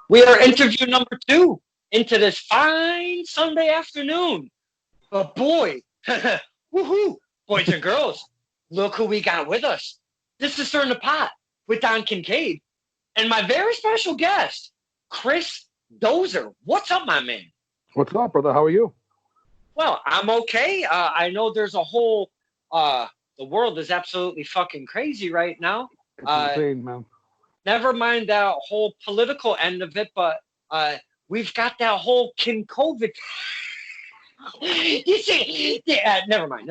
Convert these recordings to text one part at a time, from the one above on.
We are interview number 2 into this fine Sunday afternoon. But boy, woohoo, boys and girls, look who we got with us. This is Stirring the Pot with Don Kincaid and my very special guest, Chris Dozer. What's up, my man? What's up, brother? How are you? Well, I'm okay. I know there's a whole, the world is absolutely fucking crazy right now. It's insane, man. Never mind that whole political end of it, but we've got that whole Kincaid. You see, yeah, never mind.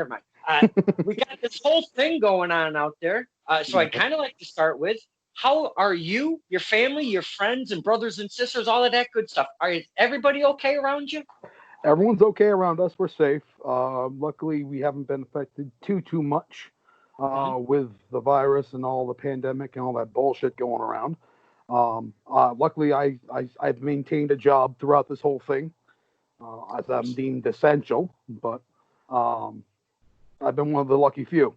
We got this whole thing going on out there. So I'd kind of like to start with, how are you, your family, your friends and brothers and sisters, all of that good stuff? Are everybody okay around you? Everyone's okay around us. We're safe. Luckily, we haven't been affected too much with the virus and all the pandemic and all that bullshit going around. Luckily, I've maintained a job throughout this whole thing, as I'm deemed essential. But I've been one of the lucky few.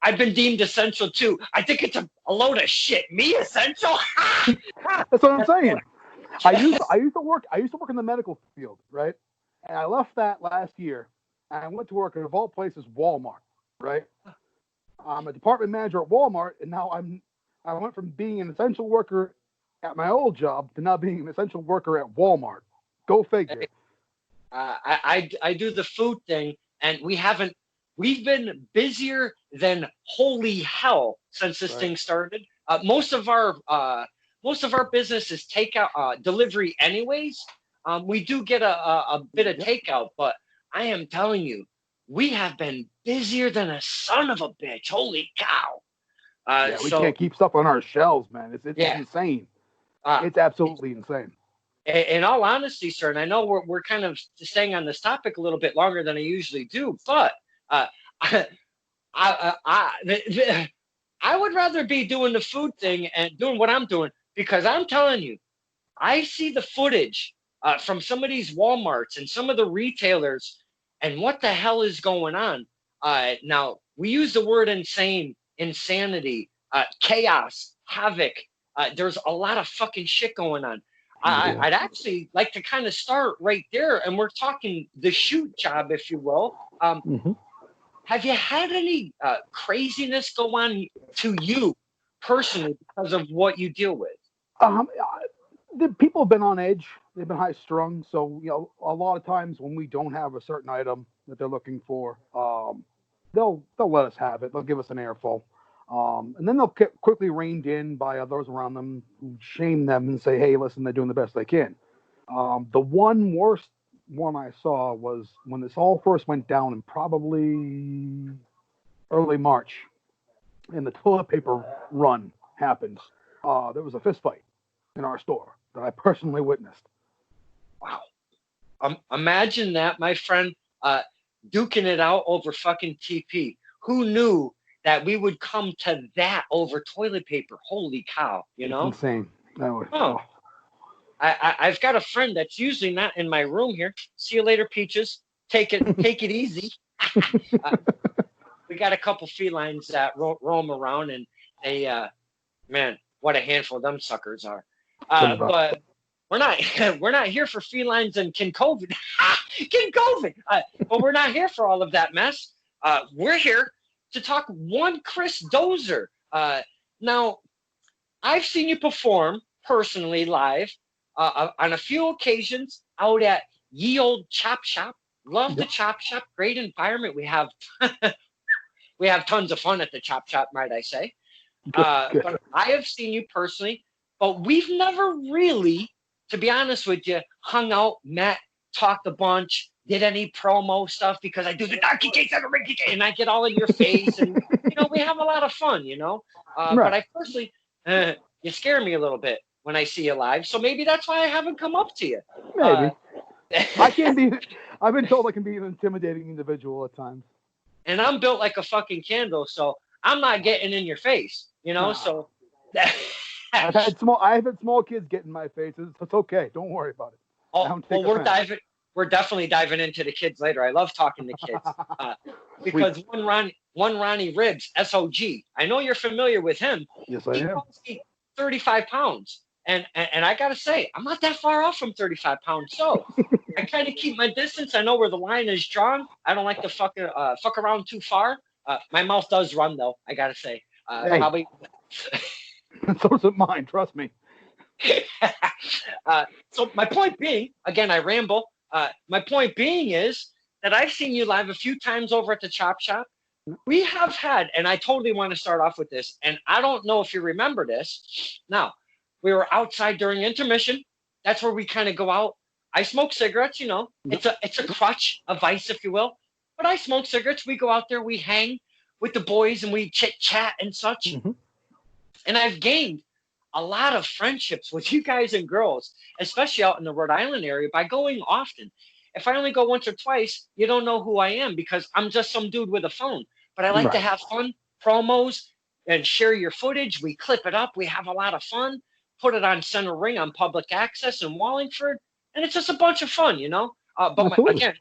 I've been deemed essential too. I think it's a load of shit. Me essential? That's what I'm saying. I used to work in the medical field, right? And I left that last year, and I went to work at, of all places, Walmart, right? I'm a department manager at Walmart, and now I went from being an essential worker at my old job to now being an essential worker at Walmart. Go figure. I do the food thing, and we've been busier than holy hell since this thing started. Most of our business is takeout, delivery anyways. We do get a bit of takeout, but I am telling you, we have been busier than a son of a bitch. Holy cow. We can't keep stuff on our shelves, man. It's insane. It's absolutely insane. In all honesty, sir, and I know we're kind of staying on this topic a little bit longer than I usually do, but I would rather be doing the food thing and doing what I'm doing, because I'm telling you, I see the footage from some of these Walmarts and some of the retailers, and what the hell is going on? Now, we use the word insane, insanity, chaos, havoc. There's a lot of fucking shit going on. I'd actually like to kind of start right there, and we're talking the shoot job, if you will. Have you had any craziness go on to you personally because of what you deal with? The people have been on edge. They've been high strung. So, a lot of times when we don't have a certain item that they're looking for, they'll let us have it. They'll give us an airful. And then they'll get quickly reined in by others around them who shame them and say, hey, listen, they're doing the best they can. The worst one I saw was when this all first went down in probably early March, and the toilet paper run happened. There was a fist fight in our store that I personally witnessed. Wow. Imagine that, my friend, duking it out over fucking TP. Who knew that we would come to that over toilet paper? Holy cow, It's insane. I've got a friend that's usually not in my room here. See you later, Peaches. Take it easy. We got a couple felines that roam around, and they, man, what a handful them suckers are. But we're not here for felines and Kincaid. Kincaid. But we're not here for all of that mess. We're here to talk one Chris Dozer. Now, I've seen you perform personally live on a few occasions out at Ye Old Chop Shop. Love the Chop Shop. Great environment. We have tons of fun at the Chop Shop, might I say. But I have seen you personally, but we've never really, to be honest with you, hung out, met, talked a bunch, did any promo stuff, because I do the donkey case and I get all in your face, and we have a lot of fun, But I personally, you scare me a little bit when I see you live, so maybe that's why I haven't come up to you. Maybe. I've been told I can be an intimidating individual at times. And I'm built like a fucking candle, so I'm not getting in your face, so. I've had small kids get in my face. It's okay. Don't worry about it. Oh, well, we're definitely diving into the kids later. I love talking to kids because one Ronnie Ribs, SOG. I know you're familiar with him. Yes, I am. He 35 pounds. And I gotta say, I'm not that far off from 35 pounds. So I kind of keep my distance. I know where the line is drawn. I don't like to fuck around too far. My mouth does run though. I gotta say, Hey. probably. So does it mine. Trust me. So my point being, again, I ramble. My point being is that I've seen you live a few times over at the Chop Shop. We have had, and I totally want to start off with this, and I don't know if you remember this. Now, we were outside during intermission. That's where we kind of go out. I smoke cigarettes, you know. It's a crutch, a vice, if you will. But I smoke cigarettes. We go out there, we hang with the boys, and we chit chat and such. Mm-hmm. And I've gained a lot of friendships with you guys and girls, especially out in the Rhode Island area, by going often. If I only go once or twice, you don't know who I am because I'm just some dude with a phone. But I like to have fun, promos, and share your footage. We clip it up. We have a lot of fun. Put it on Center Ring on public access in Wallingford. And it's just a bunch of fun, you know? Again,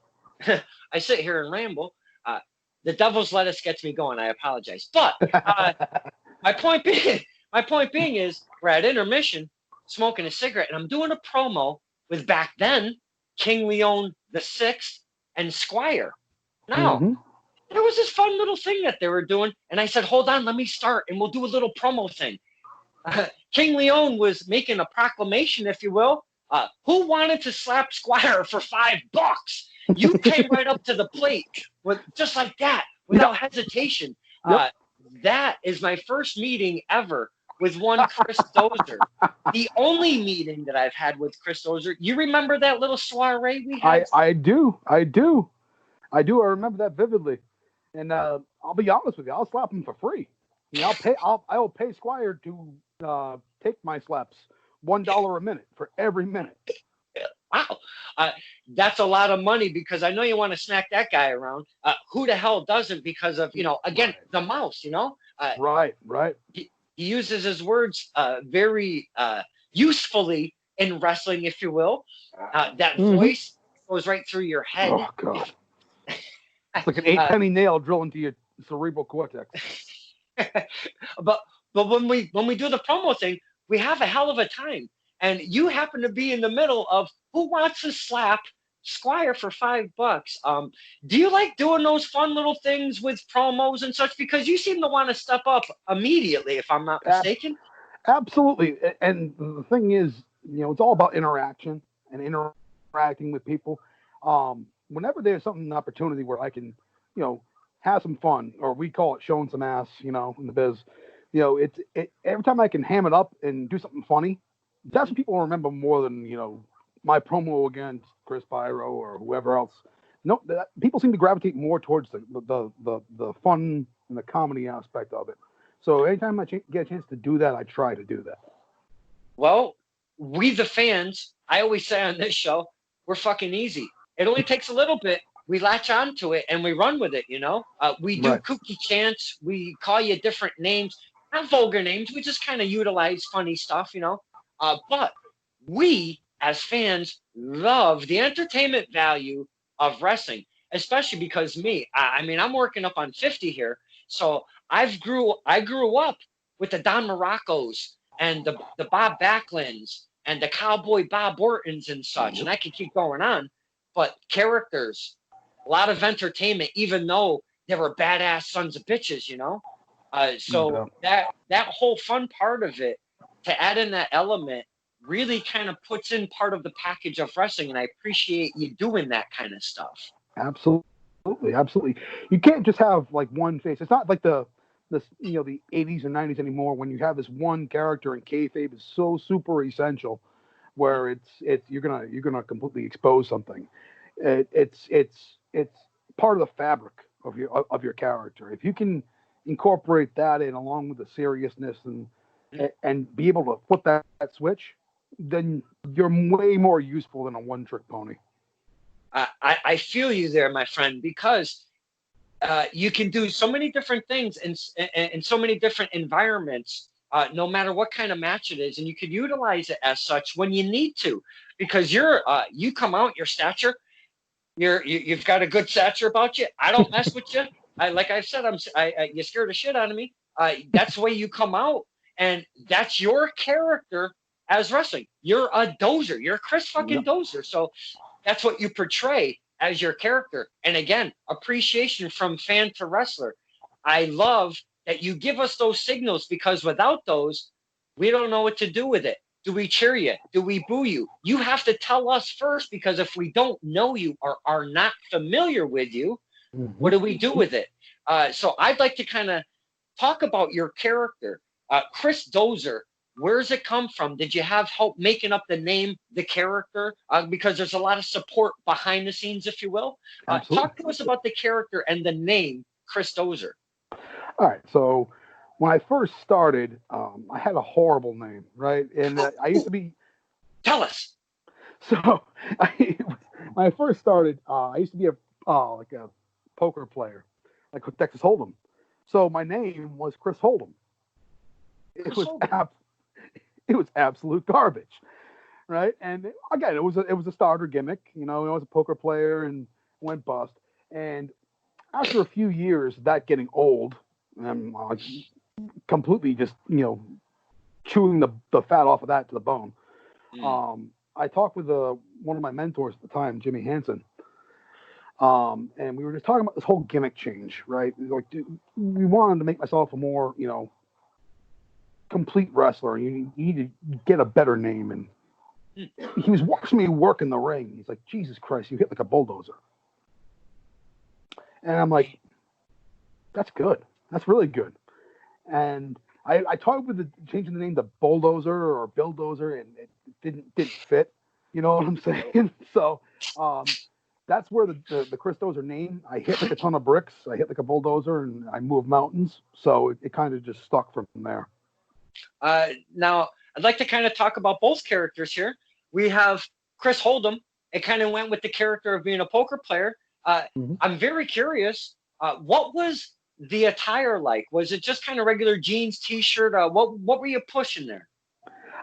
I sit here and ramble. The devil's lettuce gets me going. I apologize. But my point being is we're at intermission smoking a cigarette, and I'm doing a promo with back then King Leon the Sixth and Squire. Now, there was this fun little thing that they were doing, and I said, hold on, let me start, and we'll do a little promo thing. King Leon was making a proclamation, if you will. Who wanted to slap Squire for $5? You came right up to the plate with just like that, without hesitation. That is my first meeting ever with one Chris Dozer. The only meeting that I've had with Chris Dozer. You remember that little soiree we had? I do. I remember that vividly. And I'll be honest with you, I'll slap him for free. I will pay Squire to take my slaps $1 a minute for every minute. Wow. That's a lot of money because I know you want to smack that guy around. Who the hell doesn't? Because of, again, the mouse, Right. He uses his words very usefully in wrestling, if you will. That voice goes right through your head. Oh, God. It's like an 8-penny nail drilled into your cerebral cortex. But when we do the promo thing, we have a hell of a time. And you happen to be in the middle of who wants to slap Squire for $5. Do you like doing those fun little things with promos and such? Because you seem to want to step up immediately, if I'm not mistaken. Absolutely. And the thing is, it's all about interaction and interacting with people. Whenever there's an opportunity where I can, have some fun, or we call it showing some ass, in the biz, every time I can ham it up and do something funny, that's what people remember more than, my promo against Chris Pyro or whoever else. No, people seem to gravitate more towards the fun and the comedy aspect of it. So anytime I get a chance to do that, I try to do that. Well, we the fans, I always say on this show, we're fucking easy. It only takes a little bit. We latch onto it and we run with it, We do kooky chants. We call you different names, not vulgar names. We just kind of utilize funny stuff, But we, as fans, love the entertainment value of wrestling, especially because I'm working up on 50 here. So I grew up with the Don Moroccos and the Bob Backlunds and the Cowboy Bob Ortons and such. And I can keep going on. But characters, a lot of entertainment, even though they were badass sons of bitches, So that whole fun part of it, to add in that element, really kind of puts in part of the package of wrestling, and I appreciate you doing that kind of stuff. Absolutely. You can't just have like one face. It's not like the 80s or 90s anymore when you have this one character, and kayfabe is so super essential, where it's you're gonna completely expose something. It's part of the fabric of your character. If you can incorporate that in along with the seriousness and be able to flip that switch, then you're way more useful than a one-trick pony. I feel you there, my friend, because you can do so many different things in so many different environments, no matter what kind of match it is, and you can utilize it as such when you need to, because you come out, your stature, you've got a good stature about you. I don't mess with you. Like I said, you scared the shit out of me. That's the way you come out, and that's your character as wrestling. You're a Dozer. You're Chris fucking Yep. Dozer. So that's what you portray as your character. And again, appreciation from fan to wrestler. I love that you give us those signals, because without those, we don't know what to do with it. Do we cheer you? Do we boo you? You have to tell us first, because if we don't know you or are not familiar with you, what do we do with it? So I'd like to kind of talk about your character. Chris Dozer, where does it come from? Did you have help making up the name, the character? Because there's a lot of support behind the scenes, if you will. Talk to us about the character and the name, Chris Dozer. All right. So when I first started, I had a horrible name, right? And I used to be. Tell us. So when I first started, I used to be like a poker player, like with Texas Hold'em. So my name was Chris Hold'em. It was absolute garbage, right? And again, it was a starter gimmick. You know, I was a poker player and went bust. And after a few years, that getting old, and completely just chewing the fat off of that to the bone. I talked with one of my mentors at the time, Jimmy Hansen, and we were just talking about this whole gimmick change, right? Like, we wanted to make myself a more, complete wrestler. You need to get a better name. And he was watching me work in the ring. He's like, Jesus Christ, you hit like a bulldozer. And I'm like, that's good. That's really good. And I talked with changing the name to Bulldozer or Billdozer, and it didn't fit. You know what I'm saying? So that's where the Chris Dozer name, I hit like a ton of bricks. I hit like a bulldozer, and I moved mountains. So it kind of just stuck from there. Now, I'd like to kind of talk about both characters here. We have Chris Hold'em. It kind of went with the character of being a poker player. I'm very curious. What was the attire like? Was it just kind of regular jeans, t-shirt? What were you pushing there?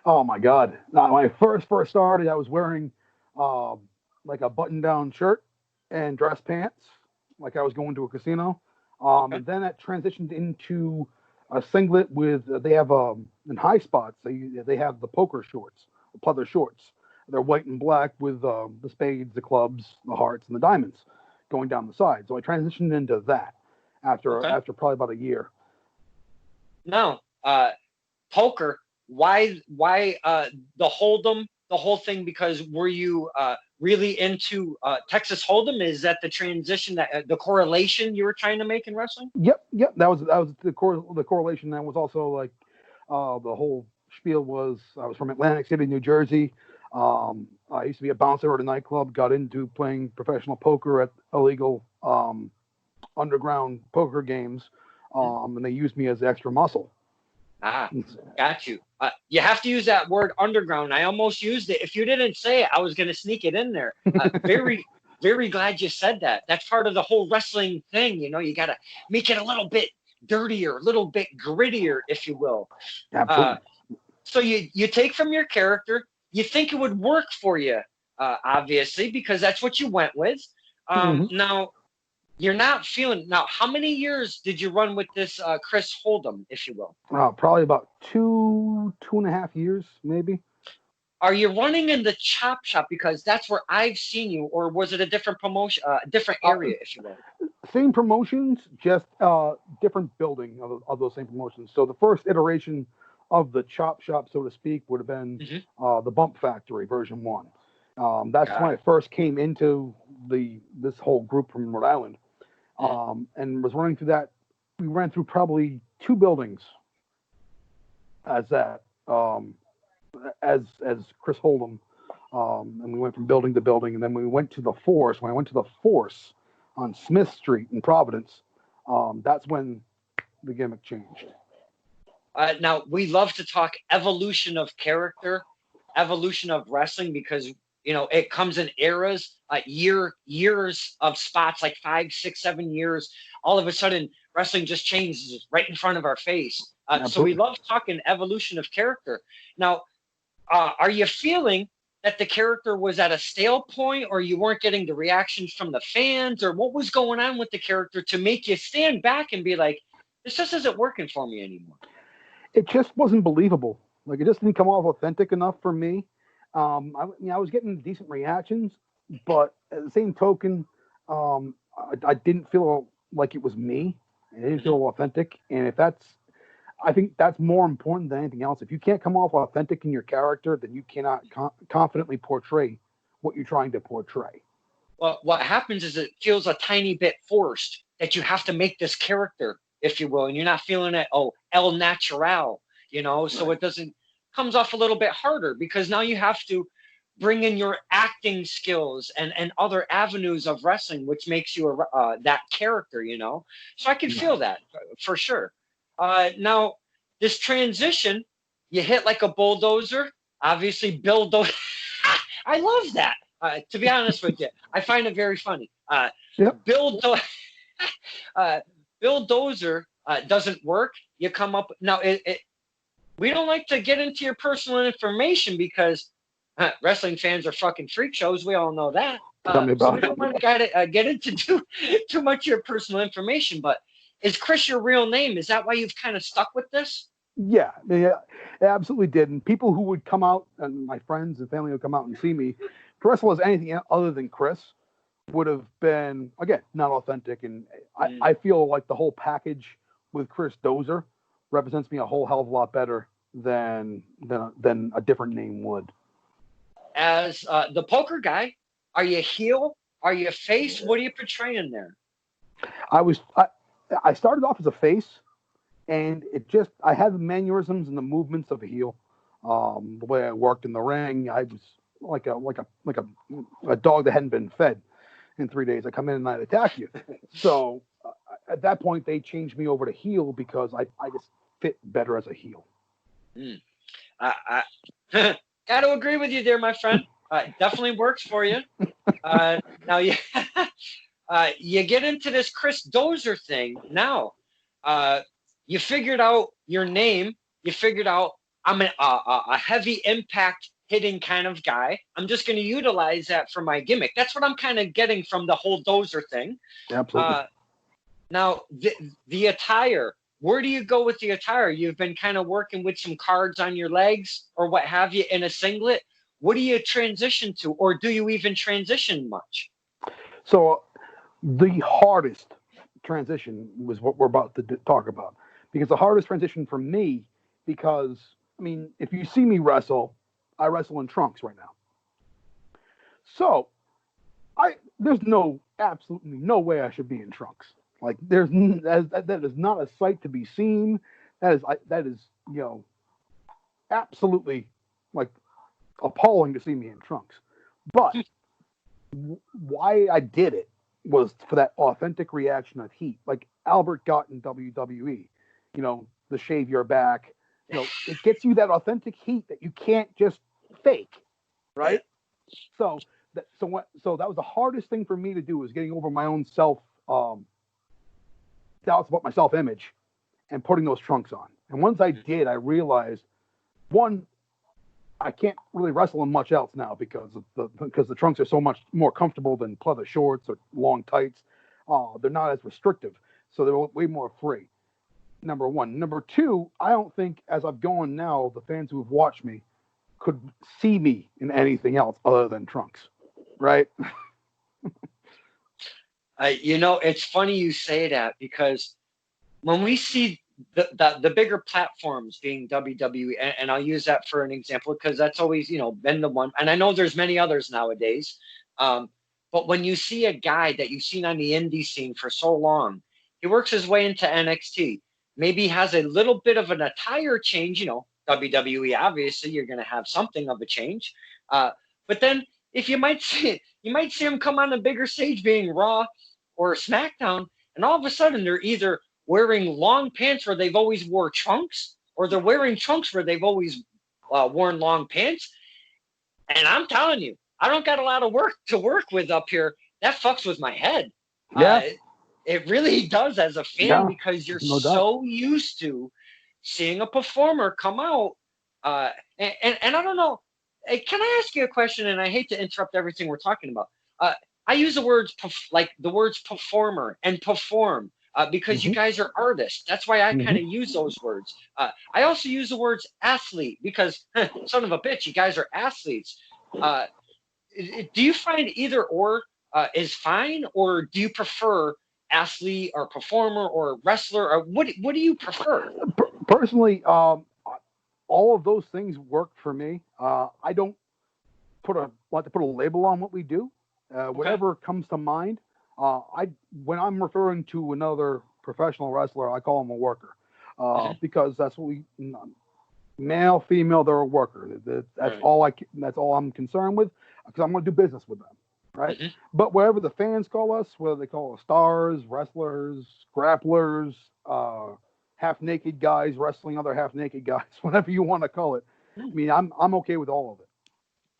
Oh my God! Now, when I first started, I was wearing like a button-down shirt and dress pants, like I was going to a casino. And then that transitioned into a singlet with they have in high spots they have the poker shorts, the pleather shorts. They're white and black with the spades, the clubs, the hearts, and the diamonds going down the side. So I transitioned into that after probably about a year. Now, poker. Why the Hold'em, the whole thing? Because were you really into Texas Hold'em? Is that the transition, that the correlation you were trying to make in wrestling? Yep. That was the correlation. That was also like the whole spiel was I was from Atlantic City, New Jersey. I used to be a bouncer at a nightclub. Got into playing professional poker at illegal underground poker games, and they used me as extra muscle. Got you. You have to use that word underground. I almost used it. If you didn't say it, I was going to sneak it in there. Very, very glad you said that. That's part of the whole wrestling thing. You got to make it a little bit dirtier, a little bit grittier, if you will. Absolutely. So you take from your character, you think it would work for you, obviously, because that's what you went with. Now, you're not feeling. Now, how many years did you run with this Chris Hold'em, if you will? Probably about 2.5 years, maybe. Are you running in the chop shop? Because that's where I've seen you, or was it a different promotion, different area, if you will? Same promotions, just different building of those same promotions. So the first iteration of the chop shop, so to speak, would have been the Bump Factory version 1. That's when I first came into this whole group from Rhode Island. And was running through that. We ran through probably 2 buildings as that, as Chris Hold'em, and we went from building to building, and then we went to the Force. When I went to the Force on Smith Street in Providence, that's when the gimmick changed. Now, we love to talk evolution of character, evolution of wrestling, because it comes in eras, years of spots, like 5, 6, 7 years. All of a sudden, wrestling just changes right in front of our face. So we love talking evolution of character. Now, are you feeling that the character was at a stale point, or you weren't getting the reactions from the fans, or what was going on with the character to make you stand back and be like, this just isn't working for me anymore? It just wasn't believable. Like, it just didn't come off authentic enough for me. I was getting decent reactions, but at the same token, I didn't feel like it was me. It didn't feel authentic. And I think that's more important than anything else. If you can't come off authentic in your character, then you cannot confidently portray what you're trying to portray. Well, what happens is it feels a tiny bit forced that you have to make this character, if you will, and you're not feeling it. Oh, el natural, so it doesn't comes off a little bit harder because now you have to bring in your acting skills and other avenues of wrestling, which makes you that character, So I can feel that for sure. Now, this transition, you hit like a bulldozer. Obviously, I love that. To be honest with you, I find it very funny. Yep. Bill Dozer doesn't work. You come up now. We don't like to get into your personal information because wrestling fans are fucking freak shows. We all know that. Tell me about so we don't want to get into too much of your personal information. But is Chris your real name? Is that why you've kind of stuck with this? Yeah, it absolutely did. And people who would come out, and my friends and family would come out and see me, to wrestle as anything other than Chris would have been, again, not authentic. And I feel like the whole package with Chris Dozer represents me a whole hell of a lot better than a different name would. As the poker guy, are you heel? Are you face? What are you portraying there? I started off as a face, and I had the mannerisms and the movements of a heel. The way I worked in the ring, I was like a dog that hadn't been fed in 3 days. I come in and I attack you. So at that point, they changed me over to heel because I just fit better as a heel. I got to agree with you there, my friend. Definitely works for you. Now you get into this Chris Dozer thing. Now you figured out your name. You figured out I'm a heavy impact hitting kind of guy. I'm just going to utilize that for my gimmick. That's what I'm kind of getting from the whole Dozer thing. Absolutely. Now the attire. Where do you go with the attire? You've been kind of working with some cards on your legs or what have you in a singlet. What do you transition to, or do you even transition much? So the hardest transition was what we're about to talk about, because the hardest transition for me, because, I mean, if you see me wrestle, I wrestle in trunks right now. So there's absolutely no way I should be in trunks. Like, that is not a sight to be seen. That is absolutely, like, appalling to see me in trunks. But why I did it was for that authentic reaction of heat, like Albert got in WWE. The shave your back. It gets you that authentic heat that you can't just fake, right? So that was the hardest thing for me to do, was getting over my own doubts about my self-image and putting those trunks on. And once I did, I realized, one, I can't really wrestle in much else now because the trunks are so much more comfortable than pleather shorts or long tights. They're not as restrictive, so they're way more free. Number one. Number two, I don't think, as I've gone now, the fans who have watched me could see me in anything else other than trunks, right? It's funny you say that, because when we see the bigger platforms being WWE, and I'll use that for an example because that's always, been the one, and I know there's many others nowadays. But when you see a guy that you've seen on the indie scene for so long, he works his way into NXT, maybe has a little bit of an attire change, WWE, obviously you're going to have something of a change. But then if you might see him come on a bigger stage being Raw or SmackDown, and all of a sudden they're either wearing long pants where they've always wore trunks, or they're wearing trunks where they've always worn long pants. And I'm telling you, I don't got a lot of work to work with up here. That fucks with my head. Yeah. It really does as a fan, because you're so used to seeing a performer come out. And I don't know. Can I ask you a question? And I hate to interrupt everything we're talking about. I use the words performer and perform. because you Mhm. guys are artists. That's why I kind Mhm. of use those words. I also use the words athlete because, son of a bitch, you guys are athletes. Uh, do you find either or is fine, or do you prefer athlete or performer or wrestler, or what do you prefer? Personally, all of those things work for me. I don't like to put a label on what we do. Okay. Whatever comes to mind. I When I'm referring to another professional wrestler, I call him a worker, Mhm. because that's what male, female, they're a worker. Right. That's all I'm concerned with, because I'm going to do business with them, right? Mhm. But whatever the fans call us, whether they call us stars, wrestlers, grapplers, half naked guys wrestling other half naked guys, whatever you want to call it. I Mm. mean, I'm okay with all of it.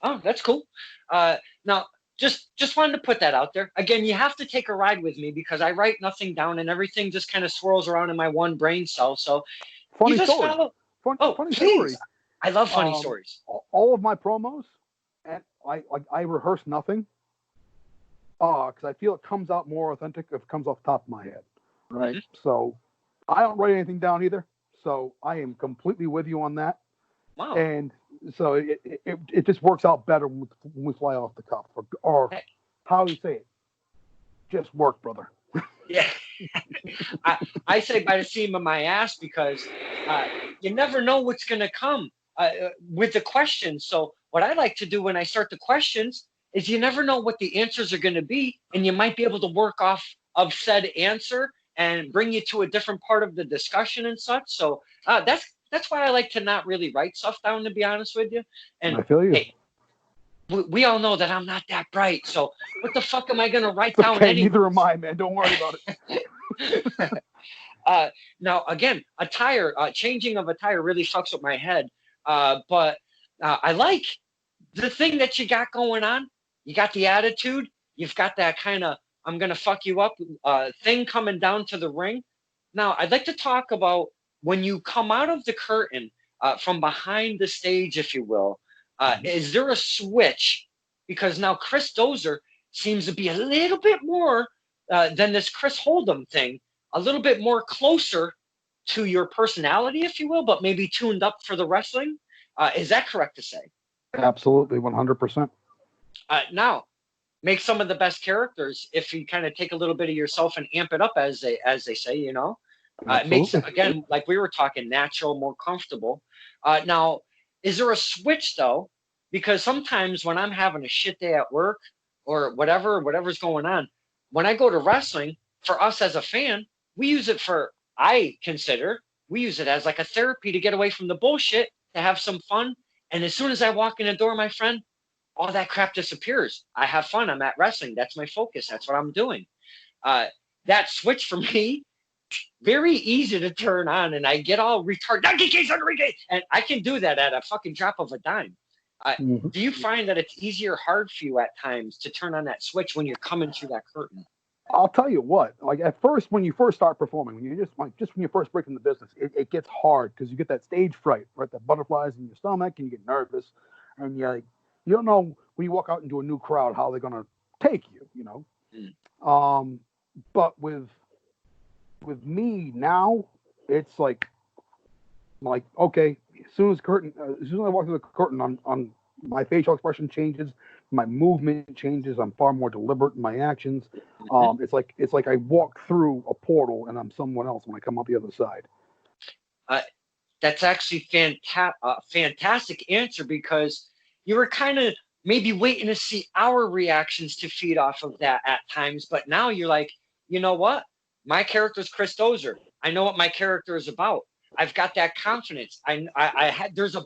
Oh, that's cool. Now, just wanted to put that out there. Again, you have to take a ride with me because I write nothing down and everything just kind of swirls around in my one brain cell. So you Funny just story. follow. Oh, Funny please. story. I love funny Um, stories. all of my promos, and I rehearse nothing, because I feel it comes out more authentic if it comes off the top of my head, right? Hmm. So I don't write anything down either. So I am completely with you on that, Wow. and so it just works out better when we fly off the cuff, or Hey, how do you say it? Just work, brother. yeah. I, I say by the seam of my ass because uh, you never know what's going to come with the questions. So what I like to do when I start the questions is you never know what the answers are going to be, and you might be able to work off of said answer and bring you to a different part of the discussion and such. So that's why I like to not really write stuff down, to be honest with you. And I feel you. hey, we all know that I'm not that bright. So what the fuck am I going to write It's down okay. anyway? Neither am I, man. Don't worry about Uh, Now, again, attire, changing of attire really fucks with my head. But I like the thing that you got going on. You got the attitude. You've got that kind of I'm gonna fuck you up thing coming down to the ring. Now, I'd like to talk about when you come out of the curtain from behind the stage, if you will. it. Is there a switch? Because now Chris Dozer seems to be a little bit more than this Chris Hold'em thing, a little bit more closer to your personality, if you will, but maybe tuned up for the wrestling. Is that correct to say? Absolutely, 100%. Now, make some of the best characters if you kind of take a little bit of yourself and amp it up, as they say. It makes Absolutely. again, like we were talking, natural, more comfortable. Now, is there a switch though? Because sometimes when I'm having a shit day at work or whatever's going on, when I go to wrestling, for us as a fan, we use it for I consider we use it as like a therapy to get away from the bullshit, to have some fun. And as soon as I walk in the door, my friend, all that crap disappears. I have fun. I'm at wrestling. That's my focus. That's what I'm doing. Uh, that switch for me, very easy to turn on, and I get all retarded, and I can do that at a fucking drop of a dime. Mhm. Do you find that it's easier or hard for you at times to turn on that switch when you're coming through that curtain? I'll tell you what. Like at first, when you first start performing, when you just when you first break into the business, it gets hard because you get that stage fright, right? The butterflies in your stomach, and you get nervous, and you don't know when you walk out into a new crowd how they're gonna take you, you know. Mm. But with me now, it's like okay, as soon as I walk through the curtain, on my facial expression changes, my movement changes. I'm far more deliberate in my actions. Mm-hmm. It's like I walk through a portal and I'm someone else when I come out the other side. Uh, that's actually fantastic answer because you were kind of maybe waiting to see our reactions to feed off of that at times, but now you're like, you know what? My character is Chris Dozer. I know what my character is about. I've got that confidence. I had there's a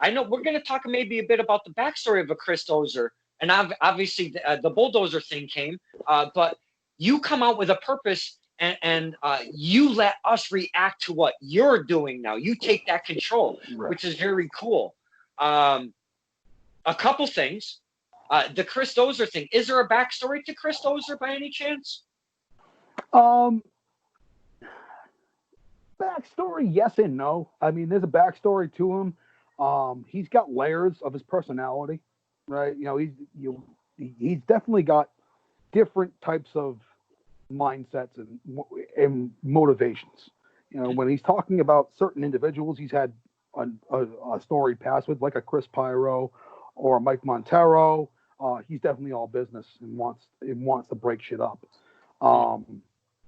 I know we're going to talk maybe a bit about the backstory of a Chris Dozer, and obviously the bulldozer thing came, but you come out with a purpose, and you let us react to what you're doing now. You take that control, Right. which is very cool. Um, a couple things. The Chris Dozer thing. Is there a backstory to Chris Dozer by any chance? Um, Backstory, yes and no. I mean, there's a backstory to him. He's got layers of his personality, right? He's definitely got different types of mindsets and motivations. You know, when he's talking about certain individuals he's had a storied past with, like a Chris Pyro or a Mike Montero, he's definitely all business and wants to break shit up.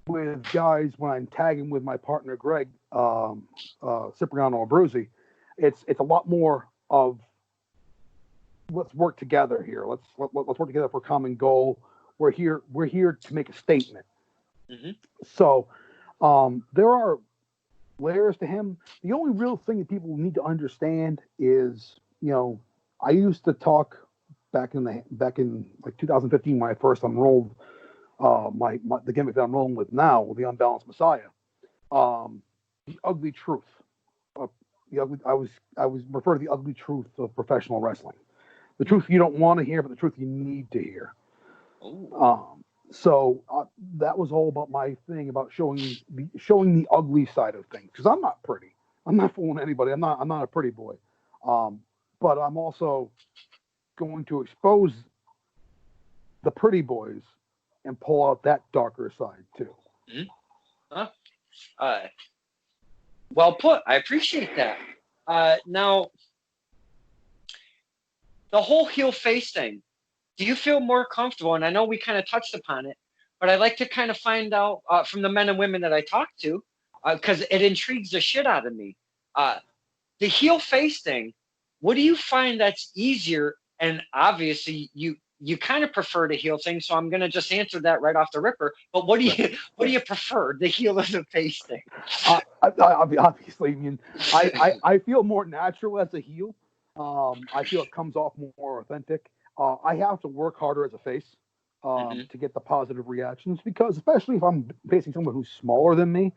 With guys, when I'm tagging with my partner Greg, Cipriano Abruzzi, it's a lot more of let's work together here. Let's work together for a common goal. We're here to make a statement. Mm-hmm. So there are layers to him. The only real thing that people need to understand is, you know, I used to talk back in like 2015 when I first unrolled the gimmick that I'm rolling with now, the Unbalanced Messiah. The ugly truth. I was referred to the ugly truth of professional wrestling. The truth you don't want to hear, but the truth you need to hear. So that was all about my thing about showing the ugly side of things, because I'm not pretty. I'm not fooling anybody. I'm not a pretty boy. But I'm also going to expose the pretty boys and pull out that darker side too. Well put. I appreciate that. Now, the whole heel face thing, do you feel more comfortable? And I know we kind of touched upon it, but I like to kind of find out from the men and women that I talk to, because it intrigues the shit out of me. The heel face thing, what do you find that's easier? And obviously you kind of prefer the heel thing, so I'm gonna just answer that right off the ripper. But what do you prefer, the heel or the face thing? Obviously, I mean, I feel more natural as a heel. I feel it comes off more authentic. I have to work harder as a face to get the positive reactions, because especially if I'm facing someone who's smaller than me,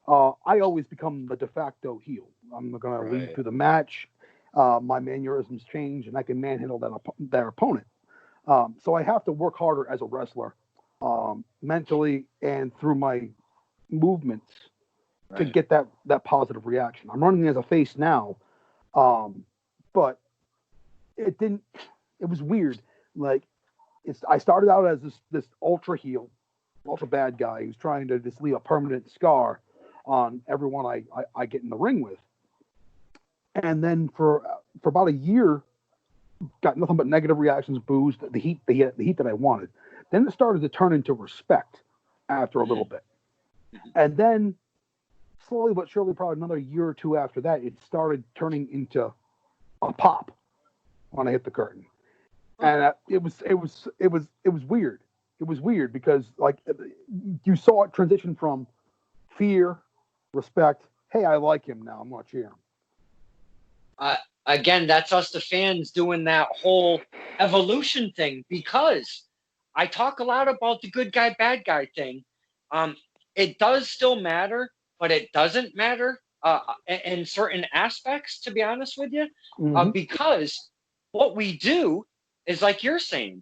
I always become the de facto heel. I'm going to lead through the match. My mannerisms change, and I can manhandle their opponent. So I have to work harder as a wrestler, mentally and through my movements to get that positive reaction. I'm running as a face now, but it didn't. It was weird. Like I started out as this ultra heel, ultra bad guy who's trying to just leave a permanent scar on everyone I get in the ring with. And then for about a year, got nothing but negative reactions, boos, the heat that I wanted. Then it started to turn into respect after a little bit. And then slowly but surely, probably another year or two after that, it started turning into a pop when I hit the curtain. And it was weird. It was weird because, like, you saw it transition from fear, respect. Hey, I like him now. I'm going to cheer him. Again, that's us, the fans, doing that whole evolution thing, because I talk a lot about the good guy, bad guy thing. It does still matter, but it doesn't matter in certain aspects, to be honest with you, because what we do is, like you're saying,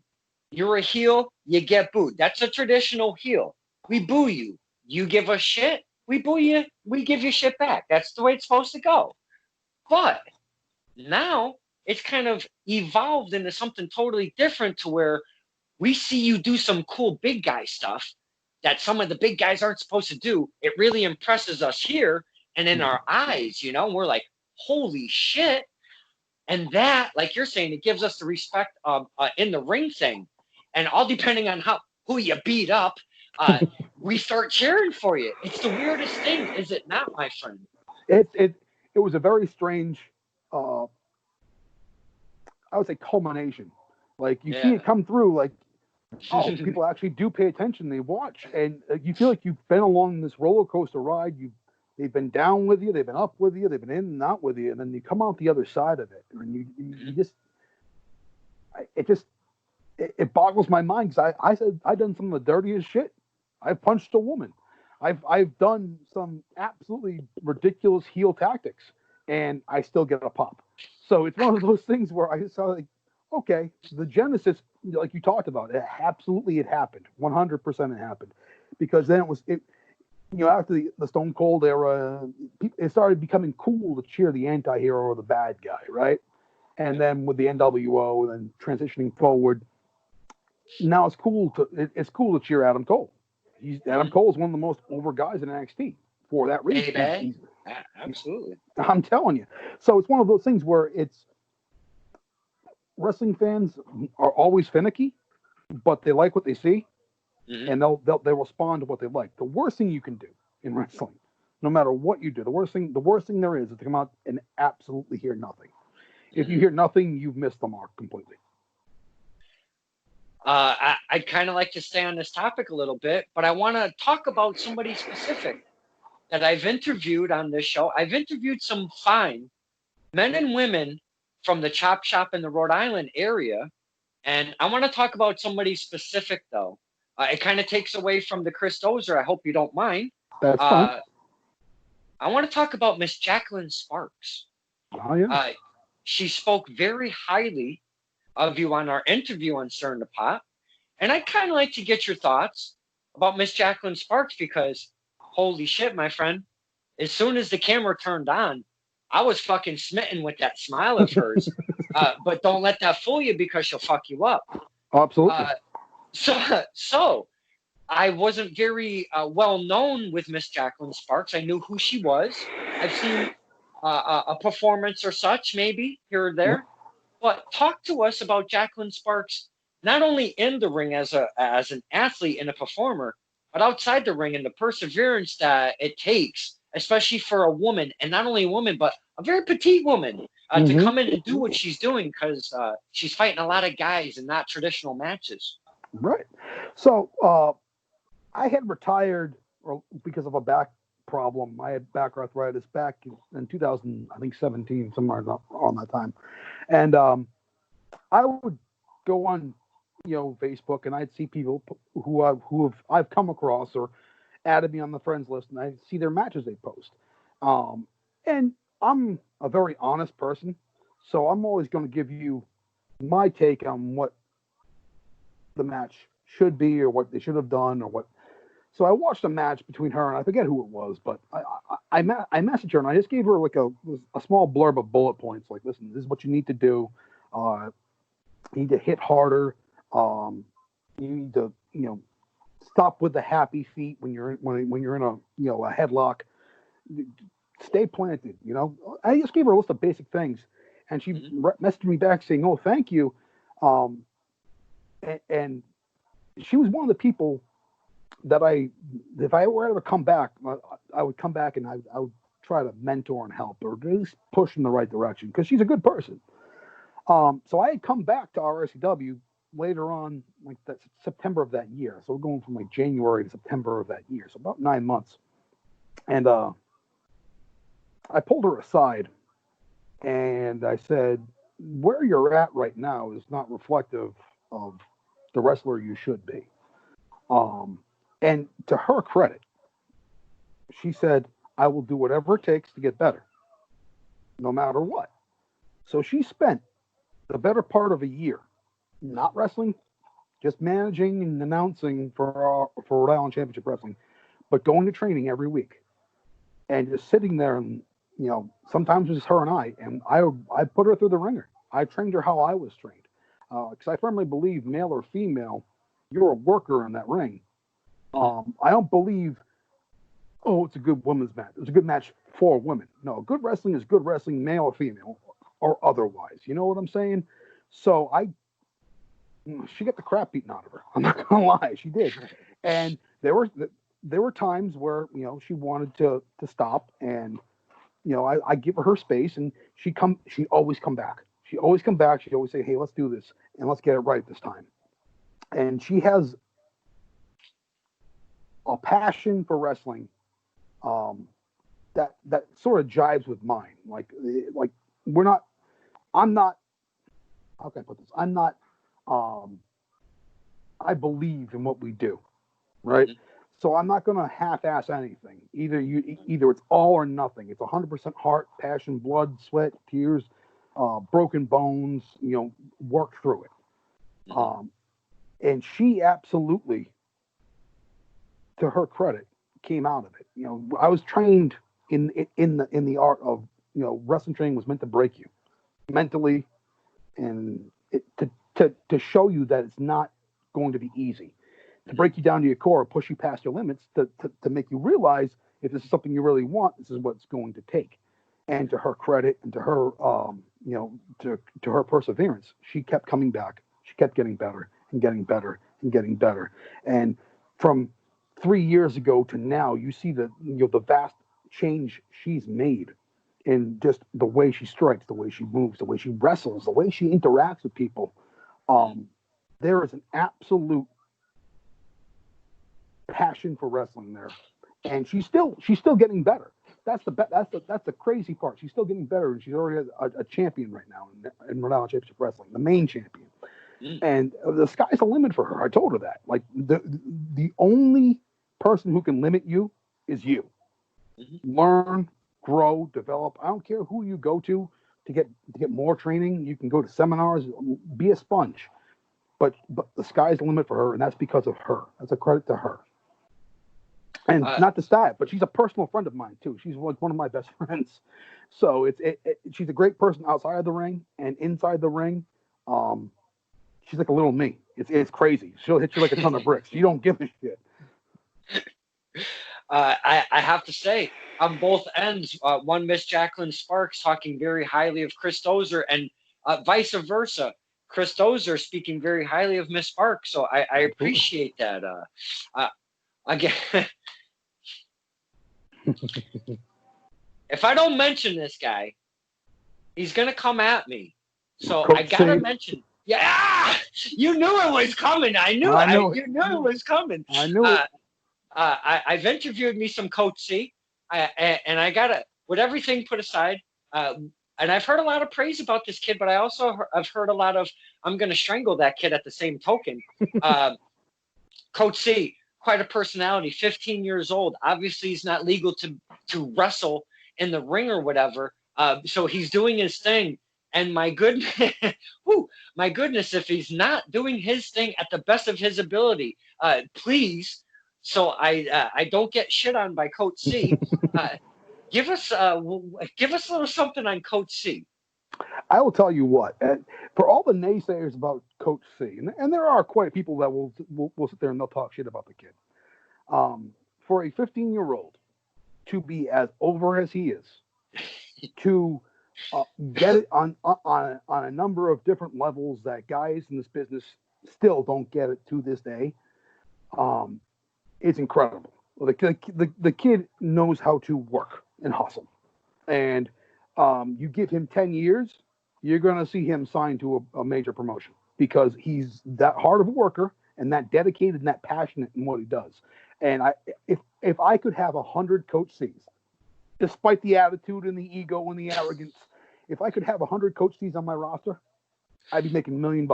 you're a heel, you get booed. That's a traditional heel. We boo you. You give us shit, we boo you, we give you shit back. That's the way it's supposed to go. But now it's kind of evolved into something totally different, to where we see you do some cool big guy stuff that some of the big guys aren't supposed to do. It really impresses us here and in our eyes, you know, we're like, holy shit. And that, like you're saying, it gives us the respect in the ring thing. And all depending on who you beat up, we start cheering for you. It's the weirdest thing, is it not, my friend? It was a very strange, I would say, culmination. Like, you see it come through, like, oh, people actually do pay attention. They watch, and you feel like you've been along this roller coaster ride. They've been down with you, they've been up with you, they've been in and out with you, and then you come out the other side of it, and it boggles my mind, because I said I've done some of the dirtiest shit. I've punched a woman. I've done some absolutely ridiculous heel tactics, and I still get a pop. So it's one of those things where I just saw, like, okay, the genesis, like you talked about, it happened. 100% it happened, because then after the Stone Cold era, it started becoming cool to cheer the anti-hero or the bad guy, right? And then with the NWO, and then transitioning forward, now it's cool to cheer Adam Cole. Adam Cole's one of the most over guys in NXT for that reason. Hey, absolutely. I'm telling you. So it's one of those things where it's wrestling fans are always finicky, but they like what they see, and they'll respond to what they like. The worst thing you can do in wrestling, no matter what you do, the worst thing there is to come out and absolutely hear nothing. If you hear nothing, you've missed the mark completely. I'd kind of like to stay on this topic a little bit, but I want to talk about somebody specific that I've interviewed on this show. I've interviewed some fine men and women from the Chop Shop in the Rhode Island area, and I want to talk about somebody specific, though. It kind of takes away from the Chris Dozer. I hope you don't mind. That's fine. I want to talk about Miss Jacqueline Sparks. Oh, yeah. She spoke very highly of you on our interview on Stir in the Pot. And I'd kind of like to get your thoughts about Miss Jacqueline Sparks because, holy shit, my friend, as soon as the camera turned on, I was fucking smitten with that smile of hers. But don't let that fool you because she'll fuck you up. Absolutely. So I wasn't very well known with Miss Jacqueline Sparks. I knew who she was. I've seen a performance or such, maybe here or there. But talk to us about Jacqueline Sparks, not only in the ring as an athlete and a performer, but outside the ring and the perseverance that it takes, especially for a woman, and not only a woman, but a very petite woman, to come in and do what she's doing because she's fighting a lot of guys in not traditional matches. Right. So I had retired because of a back problem. I had back arthritis back in 2017, somewhere around that time. And I would go on, Facebook, and I'd see people who I've come across or added me on the friends list, and I see their matches they post. And I'm a very honest person, so I'm always going to give you my take on what the match should be or what they should have done or what. So I watched a match between her and I forget who it was, but I messaged her and I just gave her like a small blurb of bullet points. Like, listen, this is what you need to do. You need to hit harder. You need to, stop with the happy feet when you're in a headlock. Stay planted. I just gave her a list of basic things, and she messaged me back saying, "Oh, thank you." And she was one of the people that if I were ever come back, I would come back and I would try to mentor and help or at least push in the right direction because she's a good person. So I had come back to RSCW later on, like that September of that year. So we're going from like January to September of that year. So about 9 months. And I pulled her aside and I said, where you're at right now is not reflective of the wrestler you should be. And to her credit, she said, I will do whatever it takes to get better, no matter what. So she spent the better part of a year not wrestling, just managing and announcing for Rhode Island Championship Wrestling, but going to training every week and just sitting there and, sometimes it was her and and I put her through the ringer. I trained her how I was trained. Because I firmly believe, male or female, you're a worker in that ring. I don't believe, it's a good women's match. It's a good match for women. No, good wrestling is good wrestling, male or female, or otherwise. You know what I'm saying? So she got the crap beaten out of her. I'm not gonna lie, she did. And there were times where she wanted to stop, and I give her space, and she always come back. She always come back. She'd always say, "Hey, let's do this, and let's get it right this time." And she has a passion for wrestling that sort of jives with mine. Like I'm not. How can I put this? I'm not. I believe in what we do, right? Mm-hmm. So I'm not going to half-ass anything. Either it's all or nothing. It's 100% heart, passion, blood, sweat, tears, broken bones. Work through it. Mm-hmm. And she absolutely, to her credit, came out of it. I was trained in the art of wrestling training was meant to break you mentally, and to show you that it's not going to be easy. to break you down to your core, push you past your limits, to make you realize if this is something you really want, this is what it's going to take. And to her credit, and to her, to her perseverance, she kept coming back. She kept getting better and getting better and getting better. And from 3 years ago to now, you see the vast change she's made in just the way she strikes, the way she moves, the way she wrestles, the way she interacts with people. There is an absolute passion for wrestling there, and she's still getting better. That's the crazy part. She's still getting better, and she's already a champion right now in Rhode Island Championship Wrestling, the main champion. And the sky's the limit for her. I told her that. Like the only person who can limit you is you. Learn, grow, develop. I don't care who you go to get more training. You can go to seminars, be a sponge. But the sky's the limit for her, and that's because of her. That's a credit to her. And not just that, but she's a personal friend of mine too. She's one of my best friends. So she's a great person outside of the ring and inside the ring. She's like a little me. It's crazy. She'll hit you like a ton of bricks. You don't give a shit. I have to say, on both ends, one Miss Jacqueline Sparks talking very highly of Chris Dozer, and vice versa. Chris Dozer speaking very highly of Miss Sparks. So I appreciate that. Again, if I don't mention this guy, he's gonna come at me. So I gotta mention. Yeah, you knew it was coming. I knew it. You knew it was coming. I knew it. I've interviewed me some Coach C, and I gotta, with everything put aside, and I've heard a lot of praise about this kid, but I also I've heard a lot of I'm gonna strangle that kid at the same token. Coach C, quite a personality, 15 years old. Obviously, he's not legal to wrestle in the ring or whatever. So he's doing his thing. And my goodness, if he's not doing his thing at the best of his ability, please, so I don't get shit on by Coach C, give us a little something on Coach C. I will tell you what, for all the naysayers about Coach C, and there are quite people that will sit there and they'll talk shit about the kid. For a 15-year-old to be as over as he is, to get it on a number of different levels that guys in this business still don't get it to this day, it's incredible. The kid knows how to work and hustle, and you give him 10 years, you're going to see him sign to a major promotion because he's that hard of a worker and that dedicated and that passionate in what he does. And if I could have 100 Coach C's, despite the attitude and the ego and the arrogance, if I could have 100 Coach C's on my roster, I'd be making $1 million.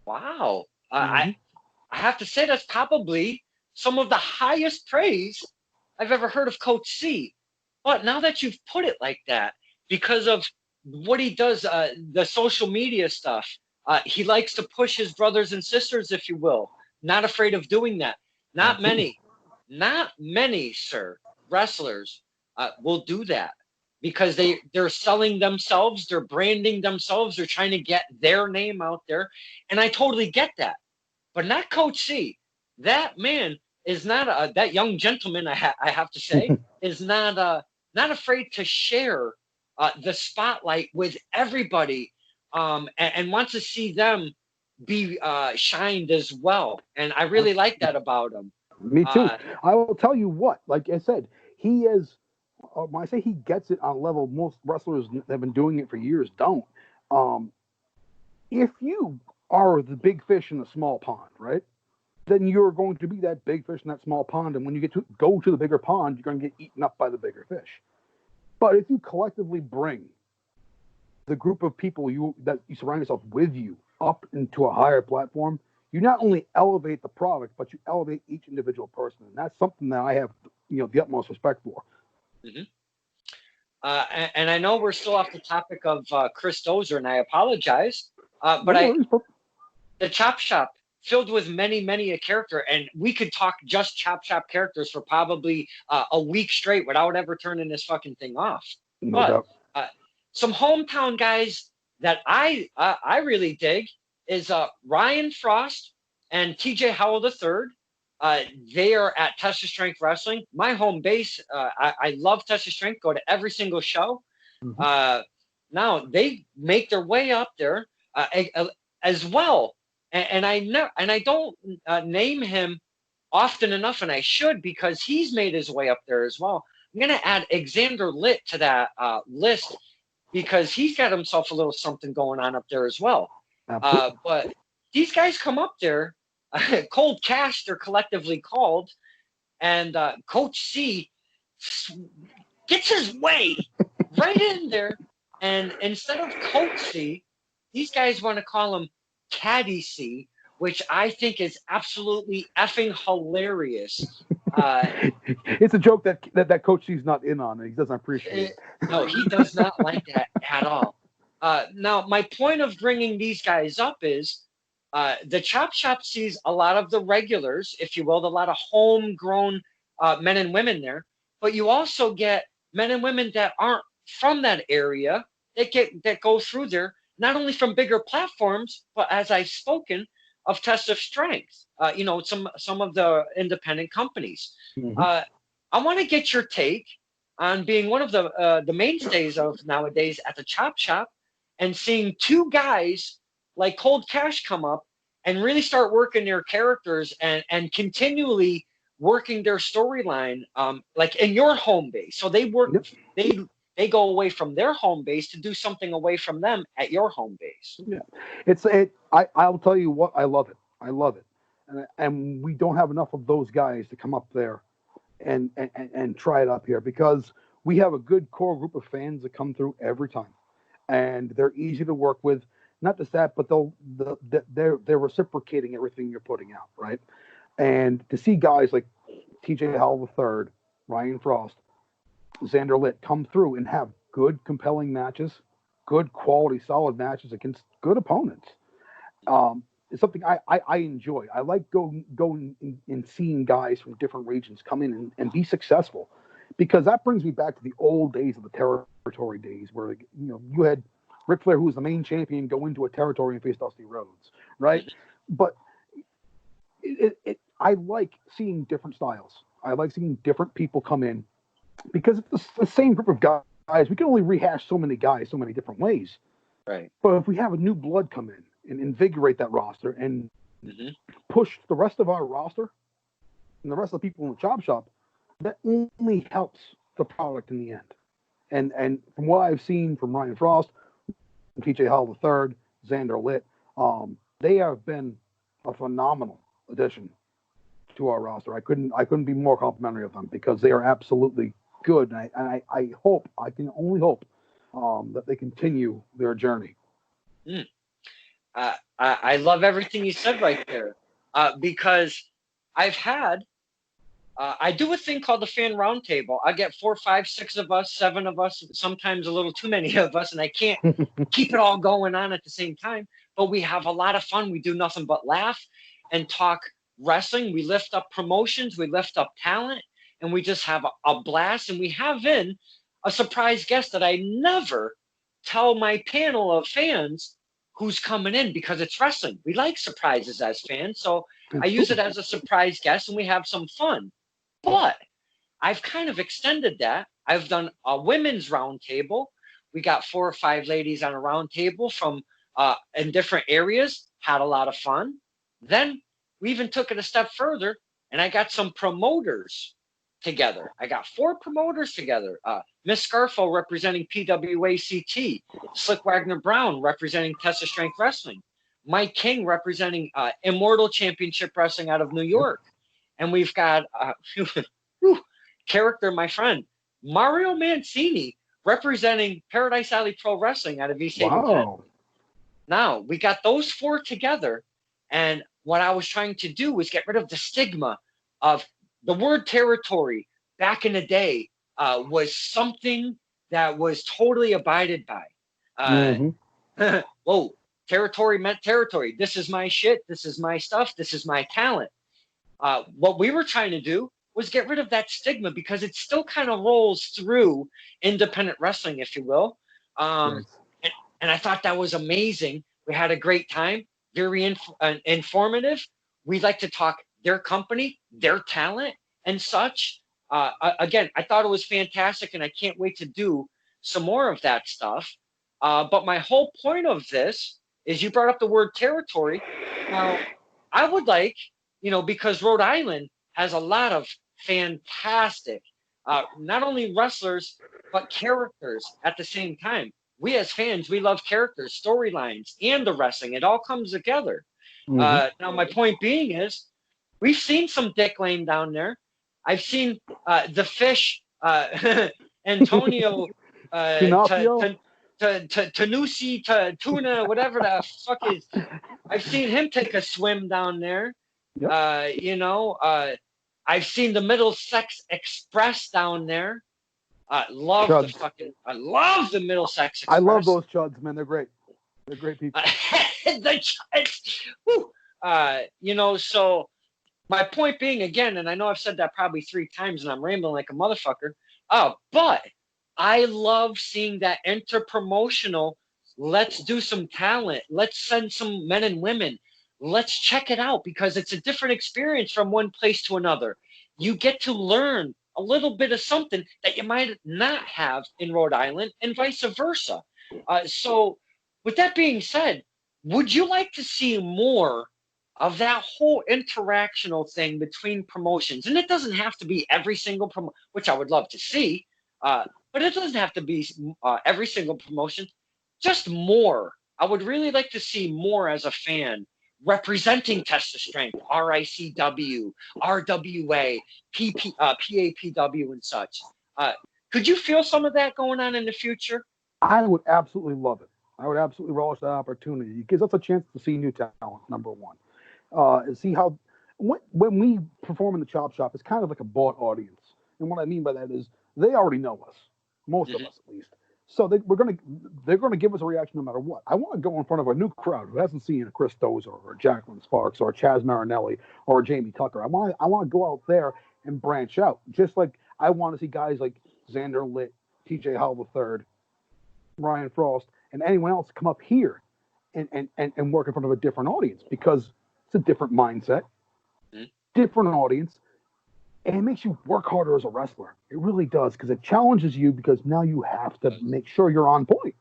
Wow. I have to say that's probably some of the highest praise I've ever heard of Coach C. But now that you've put it like that, because of what he does, the social media stuff, he likes to push his brothers and sisters, if you will. Not afraid of doing that. Not many, sir, wrestlers will do that because they're selling themselves, they're branding themselves, they're trying to get their name out there. And I totally get that. But not Coach C. That man is not that young gentleman, I have to say, is not afraid to share the spotlight with everybody and wants to see them be shined as well. And I really like that about him. Me too. I will tell you what, like I said, he is, when I say he gets it on a level most wrestlers that have been doing it for years don't. If you are the big fish in a small pond, right? Then you're going to be that big fish in that small pond. And when you get to go to the bigger pond, you're going to get eaten up by the bigger fish. But if you collectively bring the group of people that you surround yourself with you up into a higher platform, you not only elevate the product, but you elevate each individual person. And that's something that I have, the utmost respect for. Mm-hmm. And I know we're still off the topic of Chris Dozer, and I apologize, but the Chop Shop filled with many a character, and we could talk just Chop Shop characters for probably a week straight without ever turning this fucking thing off. No doubt. Some hometown guys that I really dig is Ryan Frost and TJ Howell III. They are at Tesla Strength Wrestling, my home base. I love Tesla Strength. Go to every single show. Mhm. Now they make their way up there as well, and I don't name him often enough, and I should, because he's made his way up there as well. I'm gonna add Xander Litt to that list because he's got himself a little something going on up there as well. Absolutely. But these guys come up there, cold cash, they're collectively called, and Coach C gets his way right in there. And instead of Coach C, these guys want to call him Caddy C, which I think is absolutely effing hilarious. It's a joke that Coach C's not in on, and he doesn't appreciate it. No, he does not like that at all. Now, my point of bringing these guys up is the Chop Shop sees a lot of the regulars, if you will, a lot of homegrown men and women there, but you also get men and women that aren't from that area that go through there, not only from bigger platforms, but as I've spoken of Test of Strength, some of the independent companies. Mhm. I want to get your take on being one of the mainstays of nowadays at the Chop Shop and seeing two guys like Cold Cash come up and really start working their characters and continually working their storyline, like in your home base. So they work, Yep. they go away from their home base to do something away from them at your home base. Yeah. I'll tell you what, I love it. I love it. And we don't have enough of those guys to come up there and try it up here, because we have a good core group of fans that come through every time, and they're easy to work with. Not just that, but they're reciprocating everything you're putting out, right? And to see guys like TJ Howell III, Ryan Frost, Xander Litt come through and have good, compelling matches, good quality, solid matches against good opponents. It's something I enjoy. I like going and seeing guys from different regions come in and be successful, because that brings me back to the old days of the territory days, where you had Ric Flair, who was the main champion, go into a territory and face Dusty Rhodes, right? But I like seeing different styles. I like seeing different people come in, because it's the same group of guys. We can only rehash so many guys so many different ways. Right. But if we have a new blood come in and invigorate that roster and Mm-hmm. push the rest of our roster and the rest of the people in the Chop Shop, that only helps the product in the end. And from what I've seen from Ryan Frost, from TJ Hall III, Xander Litt, they have been a phenomenal addition to our roster. I couldn't be more complimentary of them, because they are absolutely good. And I can only hope that they continue their journey. Mm. I love everything you said right there, because I do a thing called the fan roundtable. I get 4, 5, 6 of us, 7 of us, sometimes a little too many of us, and I can't keep it all going on at the same time. But we have a lot of fun. We do nothing but laugh and talk wrestling. We lift up promotions, we lift up talent, and we just have a blast. And we have in a surprise guest that I never tell my panel of fans who's coming in, because it's wrestling. We like surprises as fans. So I use it as a surprise guest and we have some fun. But I've kind of extended that. I've done a women's roundtable. We got 4 or 5 ladies on a roundtable from in different areas, had a lot of fun. Then we even took it a step further, and I got some promoters together. I got 4 promoters together. Miss Scarfo representing PWACT, Slick Wagner Brown representing Tesla Strength Wrestling, Mike King representing Immortal Championship Wrestling out of New York. And we've got character, my friend, Mario Mancini representing Paradise Alley Pro Wrestling out of East Haven. Wow. Now, we got those 4 together, and what I was trying to do was get rid of the stigma of the word territory back in the day was something that was totally abided by. Whoa, territory meant territory. This is my shit. This is my stuff. This is my talent. What we were trying to do was get rid of that stigma, because it still kind of rolls through independent wrestling, if you will. Yes. And I thought that was amazing. We had a great time, very informative. we like to talk their company, their talent, and such. Again, I thought it was fantastic, and I can't wait to do some more of that stuff. But my whole point of this is you brought up the word territory. Now, I would like, because Rhode Island has a lot of fantastic, not only wrestlers, but characters at the same time. We as fans, we love characters, storylines, and the wrestling. It all comes together. Now, my point being is, we've seen some Dick Lane down there. I've seen the Fish, Antonio, Tanusi, Tuna, whatever the fuck is. I've seen him take a swim down there. Yep. I've seen the Middlesex Express down there. I love the Middlesex Express. I love those chuds, man. They're great. They're great people. The chuds. Woo. So my point being, again, and I know I've said that probably 3 times and I'm rambling like a motherfucker. But I love seeing that interpromotional. Let's do some talent. Let's send some men and women. Let's check it out, because it's a different experience from one place to another. You get to learn a little bit of something that you might not have in Rhode Island, and vice versa. So with that being said, would you like to see more of that whole interactional thing between promotions? And it doesn't have to be every single which I would love to see, but it doesn't have to be every single promotion, just more. I would really like to see more as a fan representing Test of Strength, RICW, RWA, PAPW, and such. Could you feel some of that going on in the future? I would absolutely love it. I would absolutely relish that opportunity. It gives us a chance to see new talent, number one. And see how, when we perform in the Chop Shop, it's kind of like a bought audience. And what I mean by that is they already know us, most of us at least. So they're gonna give us a reaction no matter what. I want to go in front of a new crowd who hasn't seen a Chris Dozer or Jacqueline Sparks or Chaz Marinelli or Jamie Tucker. I want to go out there and branch out. Just like I want to see guys like Xander Litt, TJ Howell III, Ryan Frost, and anyone else come up here and work in front of a different audience, because it's a different mindset, different audience. And it makes you work harder as a wrestler. It really does, because it challenges you, because now you have to make sure you're on point.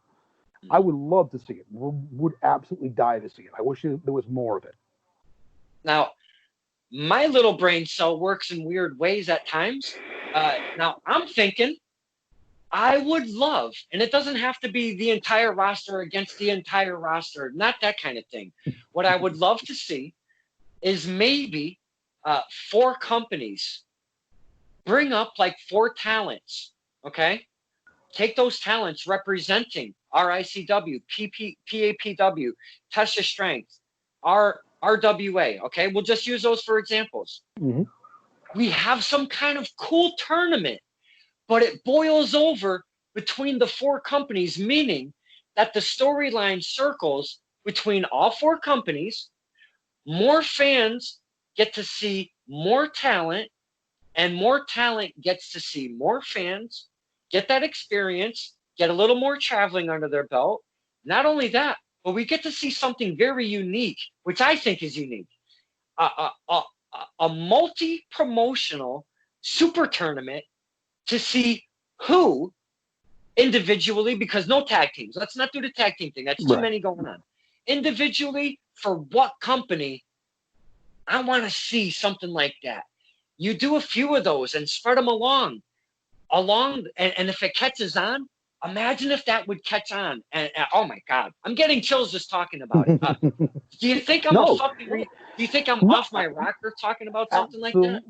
I would love to see it. Would absolutely die to see it. I wish there was more of it. Now, my little brain cell works in weird ways at times. Now, I'm thinking I would love, and it doesn't have to be the entire roster against the entire roster, not that kind of thing. What I would love to see is maybe 4 companies bring up like 4 talents, okay? Take those talents representing RICW, PAPW, Test of Strength, RWA, okay? We'll just use those for examples. Mm-hmm. We have some kind of cool tournament, but it boils over between the 4 companies, meaning that the storyline circles between all 4 companies. More fans get to see more talent, and more talent gets to see more fans, get that experience, get a little more traveling under their belt. Not only that, but we get to see something very unique, which I think is unique. A multi-promotional super tournament to see who individually, because no tag teams. Let's not do the tag team thing. That's too many going on. Individually, for what company, I want to see something like that. You do a few of those and spread them along, and if it catches on, imagine if that would catch on. And oh my God, I'm getting chills just talking about it. Do you think I'm do you think I'm off my rocker talking about something like that?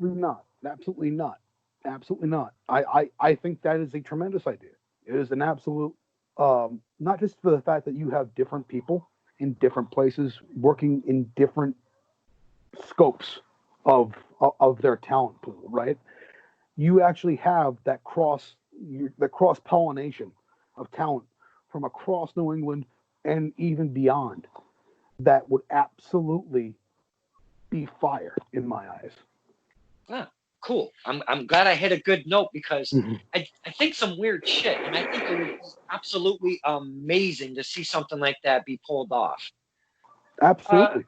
Absolutely not. I think that is a tremendous idea. It is an absolute, not just for the fact that you have different people in different places working in different scopes of their talent pool, right? You actually have that cross pollination of talent from across New England and even beyond. That would absolutely be fire in my eyes. Ah, cool. I'm glad I hit a good note, because I think some weird shit, and I think it would be absolutely amazing to see something like that be pulled off. Absolutely.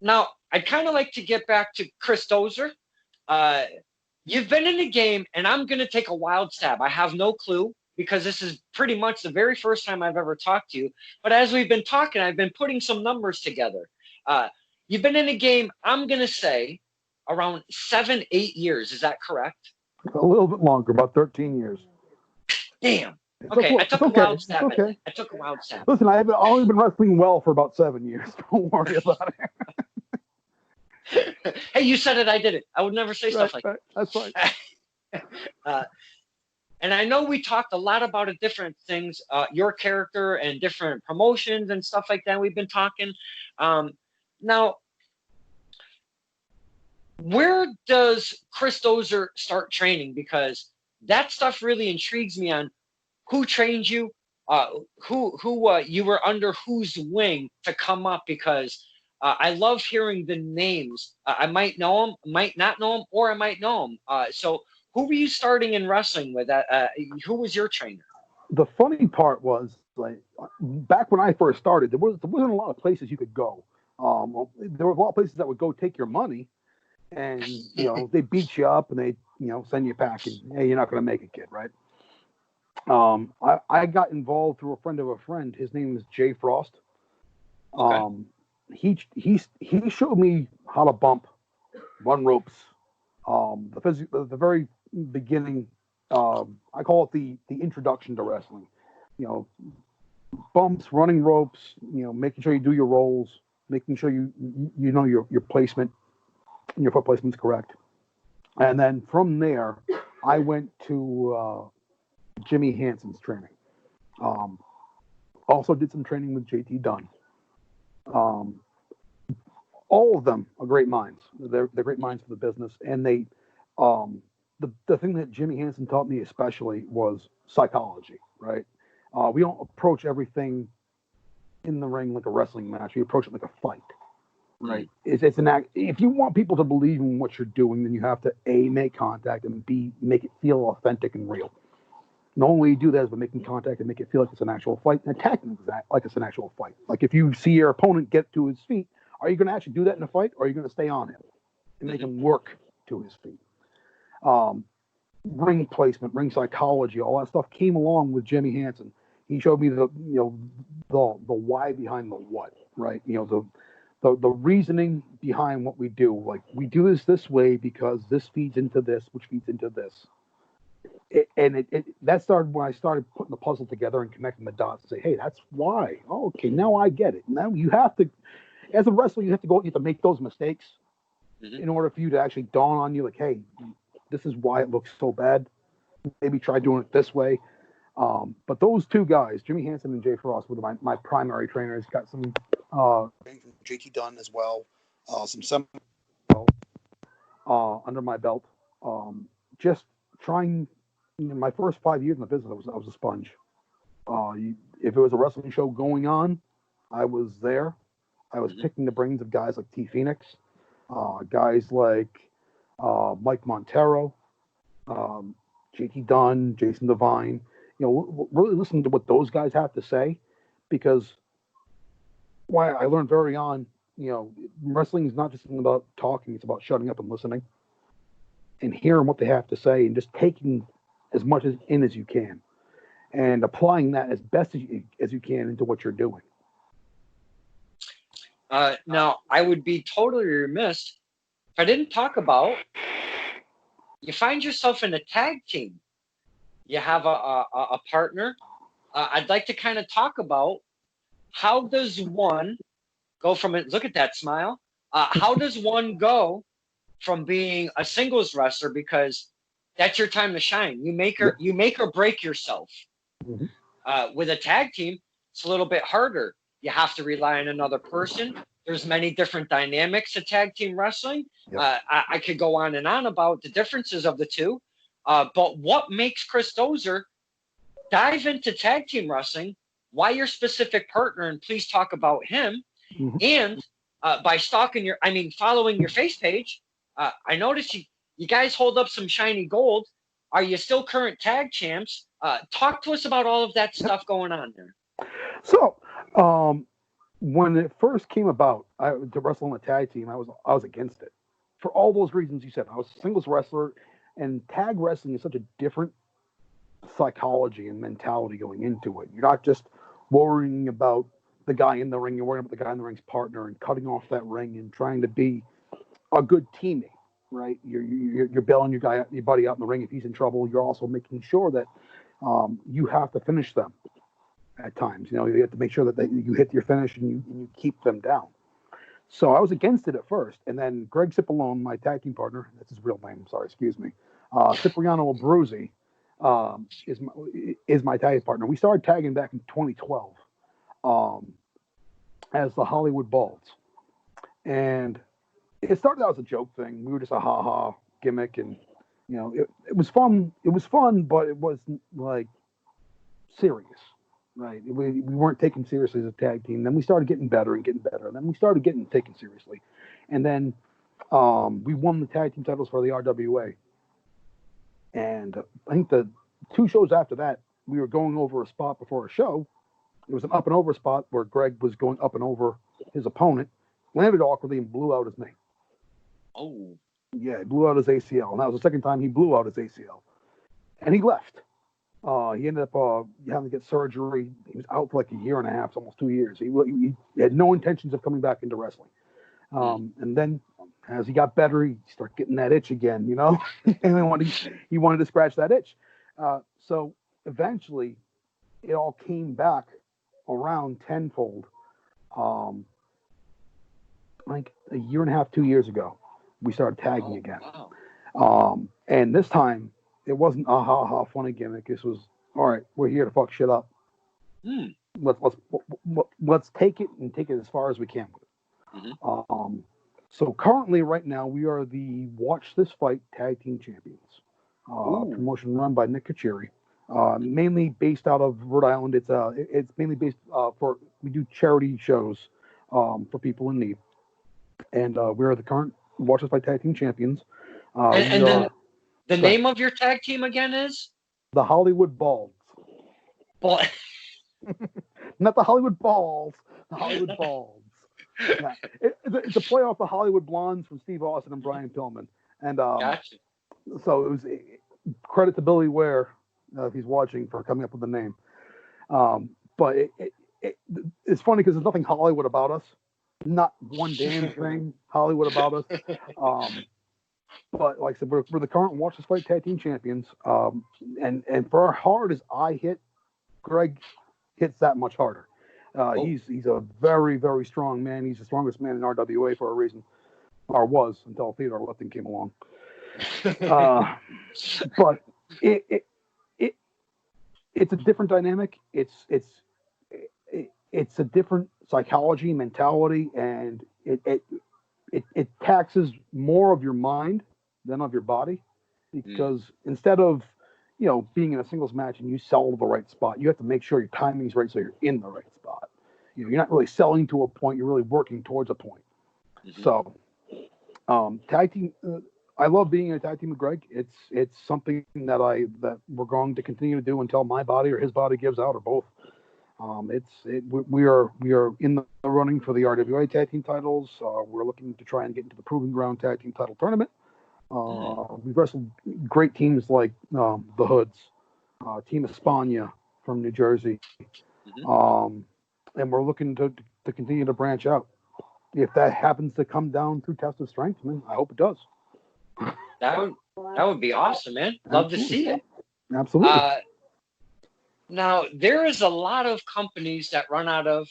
Now, I'd kind of like to get back to Chris Dozer. You've been in the game, and I'm going to take a wild stab. I have no clue because this is pretty much the very first time I've ever talked to you. But as we've been talking, I've been putting some numbers together. You've been in the game, I'm going to say, around 7, 8 years. Is that correct? A little bit longer, about 13 years. Damn. Okay, I took a wild stab. Okay. I took a wild stab. Listen, I've only been wrestling well for about 7 years. Don't worry about it. Hey, you said it, I did it. I would never say stuff like that. That's right. And I know we talked a lot about different things, your character and different promotions and stuff like that. We've been talking. Now, where does Chris Dozer start training? Because that stuff really intrigues me on who trained you, who you were under whose wing to come up, because I love hearing the names. I might know them, might not know them, or I might know them. So who were you starting in wrestling with? Who was your trainer? The funny part was, like, back when I first started, there wasn't a lot of places you could go. There were a lot of places that would go take your money, and they beat you up and they send you packing. Hey, you're not going to make it, kid, right? I got involved through a friend of a friend. His name is Jay Frost. Okay. He showed me how to bump, run ropes. The very beginning, I call it the introduction to wrestling. Bumps, running ropes. Making sure you do your rolls, making sure you know your placement, your foot placement's correct. And then from there, I went to Jimmy Hanson's training. Also did some training with JT Dunn. All of them are great minds. They're great minds for the business. And they, the thing that Jimmy Hanson taught me especially was psychology, right? We don't approach everything in the ring like a wrestling match. We approach it like a fight, right? It's an act. If you want people to believe in what you're doing, then you have to A, make contact, and B, make it feel authentic and real. The only way you do that is by making contact and make it feel like it's an actual fight, and attacking like it's an actual fight. Like if you see your opponent get to his feet, are you going to actually do that in a fight, or are you going to stay on him and make him work to his feet? Ring placement, ring psychology, all that stuff came along with Jimmy Hanson. He showed me the why behind the what, right? The reasoning behind what we do. Like, we do this way because this feeds into this, which feeds into this. That started when I started putting the puzzle together and connecting the dots. Say, hey, that's why. Oh, okay, now I get it. Now you have to, as a wrestler, you have to make those mistakes in order for you to actually dawn on you, like, hey, this is why it looks so bad. Maybe try doing it this way. But those two guys, Jimmy Hanson and Jay Frost, were my primary trainers. Got some training from JT Dunn as well. Some under my belt. Just trying. My first 5 years in the business, I was a sponge. If it was a wrestling show going on, I was there. I was picking the brains of guys like T. Phoenix, guys like Mike Montero, JT Dunn, Jason Devine. Really listening to what those guys have to say, because why I learned very on, wrestling is not just about talking; it's about shutting up and listening, and hearing what they have to say, and just taking as much as you can, and applying that as best as you can into what you're doing. Now, I would be totally remiss if I didn't talk about, you find yourself in a tag team. You have a partner. I'd like to kind of talk about, how does one go from it? Look at that smile. How does one go from being a singles wrestler, because that's your time to shine. You make or break yourself. With a tag team, it's a little bit harder. You have to rely on another person. There's many different dynamics of tag team wrestling. I could go on and on about the differences of the two. But what makes Chris Dozer dive into tag team wrestling? Why your specific partner? And please talk about him. And by following your face page, I noticed you guys hold up some shiny gold. Are you still current tag champs? Talk to us about all of that stuff going on there. So, when it first came about, to wrestle on a tag team, I was against it for all those reasons you said. I was a singles wrestler, and tag wrestling is such a different psychology and mentality going into it. You're not just worrying about the guy in the ring, you're worrying about the guy in the ring's partner and cutting off that ring and trying to be a good teammate, right? You're bailing your buddy out in the ring if he's in trouble. You're also making sure that you have to finish them at times. You have to make sure that you hit your finish and you keep them down. So I was against it at first, and then Greg Cipollone, my tag team partner, that's his real name. Sorry, excuse me. Cipriano Abruzzi is my tag partner. We started tagging back in 2012 as the Hollywood Balds, and it started out as a joke thing. We were just a ha-ha gimmick, and it was fun. It was fun, but it wasn't like serious, right? We weren't taken seriously as a tag team. Then we started getting better and getting better. And then we started getting taken seriously, and then we won the tag team titles for the RWA. And I think the 2 shows after that, we were going over a spot before a show. It was an up and over spot where Greg was going up and over his opponent, landed awkwardly, and blew out his knee. Oh. Yeah, he blew out his ACL. And that was the second time he blew out his ACL. And he left. He ended up having to get surgery. He was out for like a year and a half, almost 2 years. He had no intentions of coming back into wrestling. And then as he got better, he started getting that itch again, and then he wanted to scratch that itch. So eventually it all came back around tenfold. Like a year and a half, 2 years ago, we started tagging again. Wow. And this time it wasn't a ha-ha funny gimmick. This was, all right, we're here to fuck shit up. Let's take it and take it as far as we can with it. Mm-hmm. So currently, right now, we are the Watch This Fight Tag Team Champions. Promotion run by Nick Kachiri. Mainly based out of Rhode Island. It's mainly based we do charity shows for people in need. And we are the current Watch This Fight Tag Team Champions. And then the name of your tag team again is? The Hollywood Balds. Not the Hollywood Balls. The Hollywood Balds. Yeah. It's a play off the Hollywood Blondes from Steve Austin and Brian Pillman. And gotcha. So it was credit to Billy Ware, if he's watching, for coming up with the name. But it's funny because there's nothing Hollywood about us. Not one damn thing Hollywood about us. But like I said, we're the current Watch This Fight Tag Team Champions. And for as hard as I hit, Greg hits that much harder. He's a very, very strong man. He's the strongest man in RWA for a reason, or was until Theodore Lifton came along. But it's a different dynamic. It's a different psychology, mentality, and it taxes more of your mind than of your body, because instead of being in a singles match and you sell to the right spot, you have to make sure your timing's right so you're in the right spot. You're not really selling to a point, you're really working towards a point. Mm-hmm. So tag team, I love being in a tag team with Greg. It's something that we're going to continue to do until my body or his body gives out, or both. We are in the running for the RWA tag team titles. We're looking to try and get into the Proving Ground tag team title tournament. We've wrestled great teams like the Hoods, Team España from New Jersey, and we're looking to continue to branch out. If that happens to come down through test of strength, I hope it does. That would be awesome, man. Love to see it. Absolutely. Now, there is a lot of companies that run out of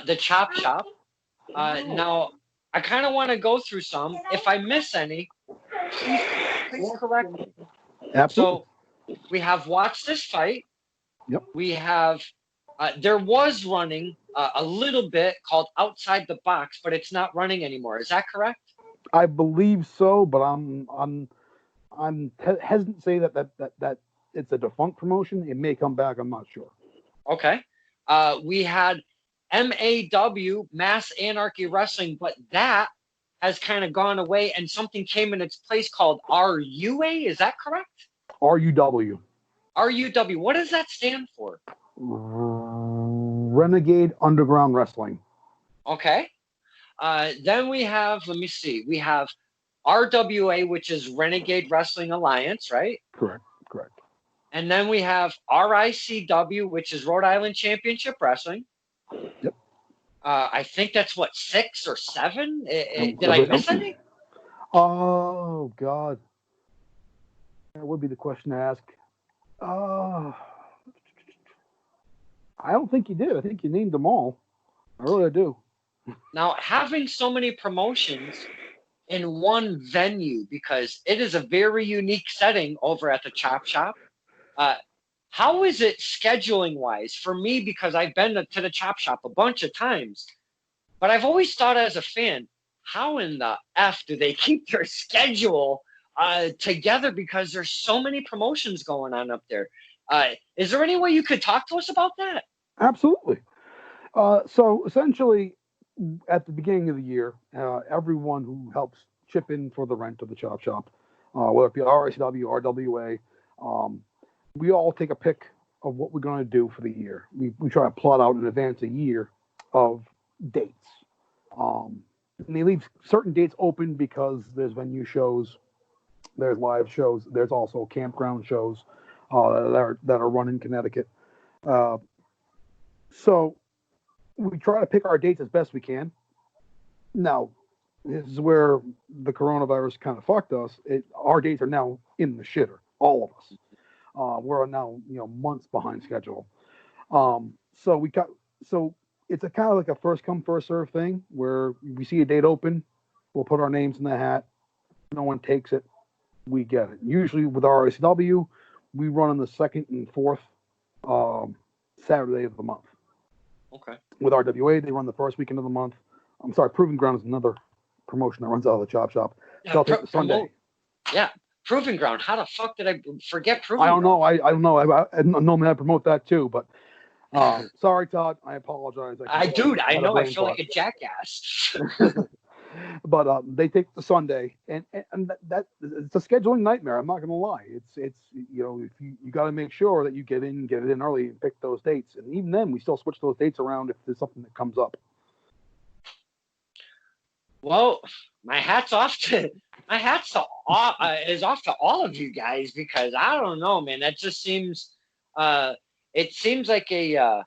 the Chop Shop. Now, I kind of want to go through some. If I miss any, please correct me. Absolutely. So we have Watch This Fight. Yep. We have, there was running a little bit called Outside the Box, but it's not running anymore. Is that correct? I believe so, but I'm hesitant to say that it's a defunct promotion. It may come back. I'm not sure. Okay. We had MAW, Mass Anarchy Wrestling, but that has kind of gone away, and something came in its place called RUA. Is that correct? RUW. RUW. What does that stand for? Renegade Underground Wrestling. Okay. Then we have, let me see, we have RWA, which is Renegade Wrestling Alliance, right? Correct. And then we have RICW, which is Rhode Island Championship Wrestling. Yep. I think that's what, 6 or 7? Did I miss any? Oh God, that would be the question to ask. I don't think you did. I think you named them all. I really do. Now, having so many promotions in one venue, because it is a very unique setting over at the Chop Shop. How is it scheduling wise for me? Because I've been to the Chop Shop a bunch of times, but I've always thought as a fan, how in the F do they keep their schedule together? Because there's so many promotions going on up there. Is there any way you could talk to us about that? Absolutely. So essentially, at the beginning of the year, everyone who helps chip in for the rent of the Chop Shop, whether it be RICW, RWA, we all take a pick of what we're going to do for the year. We try to plot out in advance a year of dates. And they leave certain dates open because there's venue shows, there's live shows, there's also campground shows that are run in Connecticut. So we try to pick our dates as best we can. Now, this is where the coronavirus kind of fucked us. Our dates are now in the shitter, all of us. We're now months behind schedule. So it's a kind of like a first come first serve thing where we see a date open, we'll put our names in the hat. No one takes it, we get it. Usually with our RSW, we run on the second and fourth Saturday of the month. Okay. With RWA, they run the first weekend of the month. I'm sorry, Proving Ground is another promotion that runs out of the Chop Shop. Yeah, They'll take the Sunday. Yeah, Proving Ground. How the fuck did I forget Proving Ground? I don't know. I normally I promote that too, but sorry, Todd. I apologize. I know. I feel like a jackass. But they take the Sunday, and that it's a scheduling nightmare. I'm not going to lie. It's if you got to make sure that you get it in early and pick those dates. And even then, we still switch those dates around if there's something that comes up. Well, my hat's off to all of you guys, because I don't know, man. That just seems it seems like a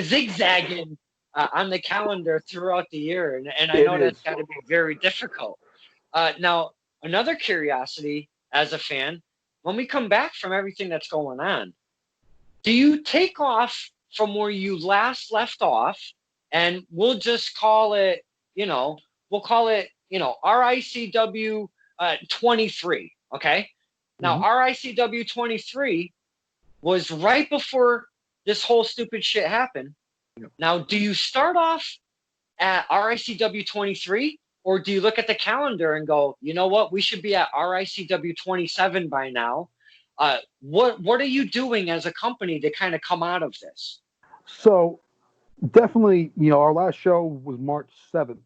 zigzagging on the calendar throughout the year, and I know that's got to be very difficult. Now, another curiosity as a fan, when we come back from everything that's going on, do you take off from where you last left off? And we'll just call it, RICW 23. Okay. Now, RICW 23 was right before this whole stupid shit happened. Yep. Now, do you start off at RICW 23, or do you look at the calendar and go, you know what, we should be at RICW 27 by now? What are you doing as a company to kind of come out of this? So, definitely, our last show was March 7th,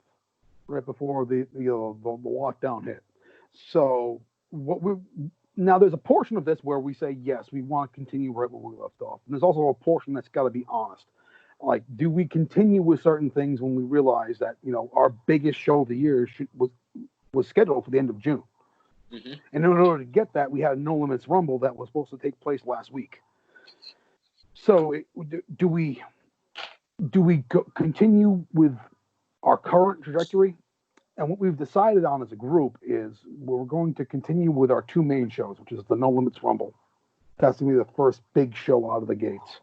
right before the lockdown hit. So now there's a portion of this where we say, yes, we want to continue right where we left off. And there's also a portion that's got to be honest. Like, do we continue with certain things when we realize that, our biggest show of the year was scheduled for the end of June? Mm-hmm. And in order to get that, we had a No Limits Rumble that was supposed to take place last week. So do we continue with our current trajectory? And what we've decided on as a group is we're going to continue with our two main shows, which is the No Limits Rumble. That's going to be the first big show out of the gates,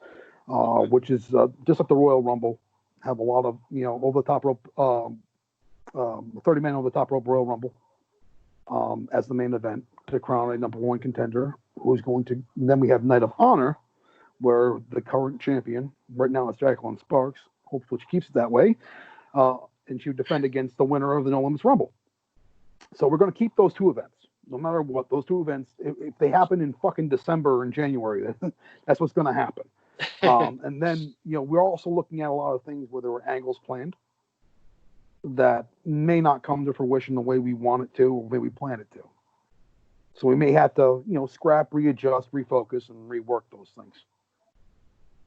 which is just like the Royal Rumble. Have a lot of, over the top rope, 30-man over the top rope Royal Rumble as the main event to crown a number one contender who's going to. Then we have Night of Honor, where the current champion, right now it's Jacqueline Sparks, hopefully she keeps it that way, and she would defend against the winner of the No Limits Rumble. So we're going to keep those two events, no matter what. Those two events, if they happen in fucking December and January, that's what's going to happen. And then, we're also looking at a lot of things where there were angles planned that may not come to fruition the way we want it to, or the way we plan it to. So we may have to, scrap, readjust, refocus, and rework those things.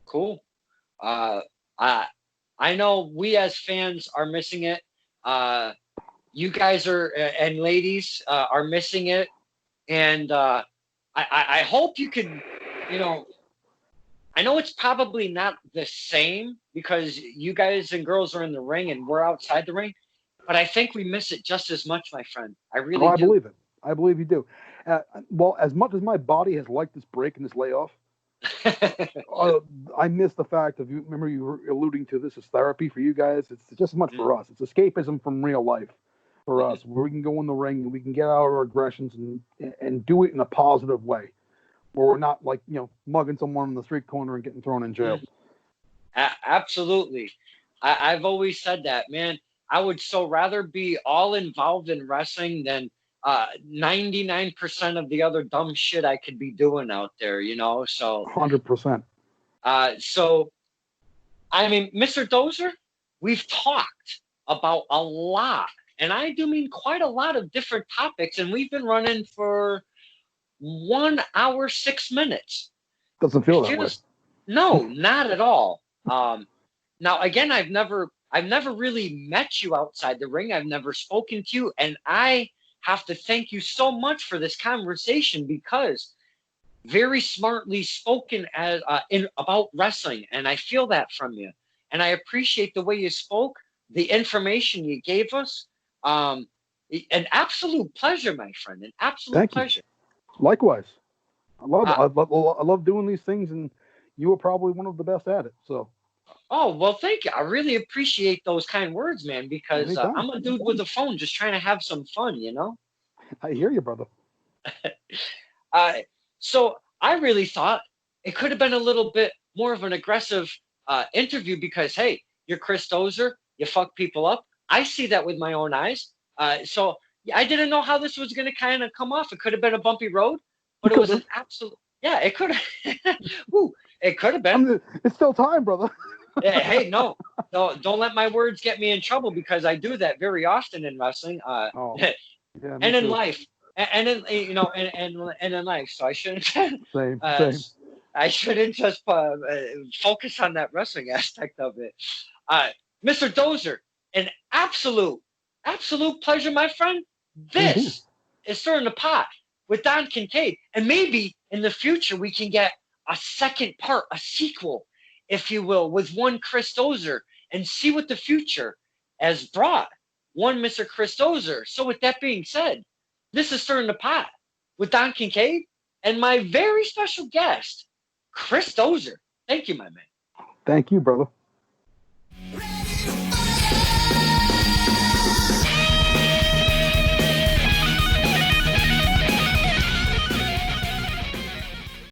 Cool. I know we as fans are missing it. You guys are and ladies are missing it, and I hope you could, you know, I know it's probably not the same because you guys and girls are in the ring and we're outside the ring, but I think we miss it just as much, my friend. I Oh, really I do. believe it. I believe you do. Well, as much as my body has liked this break and this layoff, I miss the fact of you. Remember, you were alluding to this as therapy for you guys. It's just as much for us. It's escapism from real life for us, where we can go in the ring and we can get out our aggressions and do it in a positive way, where we're not like mugging someone on the street corner and getting thrown in jail. Absolutely. I've always said that, man. I would so rather be all involved in wrestling than 99% of the other dumb shit I could be doing out there, So 100%. So I mean, Mr. Dozer, we've talked about a lot, and I do mean quite a lot of different topics, and we've been running for 1 hour, 6 minutes. Doesn't feel that way. No, not at all. Now again, I've never really met you outside the ring. I've never spoken to you, and I have to thank you so much for this conversation because very smartly spoken as about wrestling, and I feel that from you, and I appreciate the way you spoke, the information you gave us. An absolute pleasure, my friend. An absolute pleasure. Likewise, I love it. I love doing these things, and you were probably one of the best at it. So. Oh, well, thank you. I really appreciate those kind words, man, because I'm a dude with a phone just trying to have some fun, I hear you, brother. So I really thought it could have been a little bit more of an aggressive interview because, hey, you're Chris Dozer. You fuck people up. I see that with my own eyes. So I didn't know how this was going to kind of come off. It could have been a bumpy road, but it was an absolute, yeah, it could have. It could have been. It's still time, brother. Yeah, hey, no, don't let my words get me in trouble because I do that very often in wrestling. Yeah, and in life, and in and in life. So I shouldn't. Same. I shouldn't just focus on that wrestling aspect of it. Mr. Dozer, an absolute pleasure, my friend. This is Stirring the Pot with Don Kincaid, and maybe in the future we can get a second part, a sequel, if you will, with one Chris Dozer and see what the future has brought. One Mr. Chris Dozer. So with that being said, this is Stirring the Pot with Don Kincaid and my very special guest, Chris Dozer. Thank you, my man. Thank you, brother.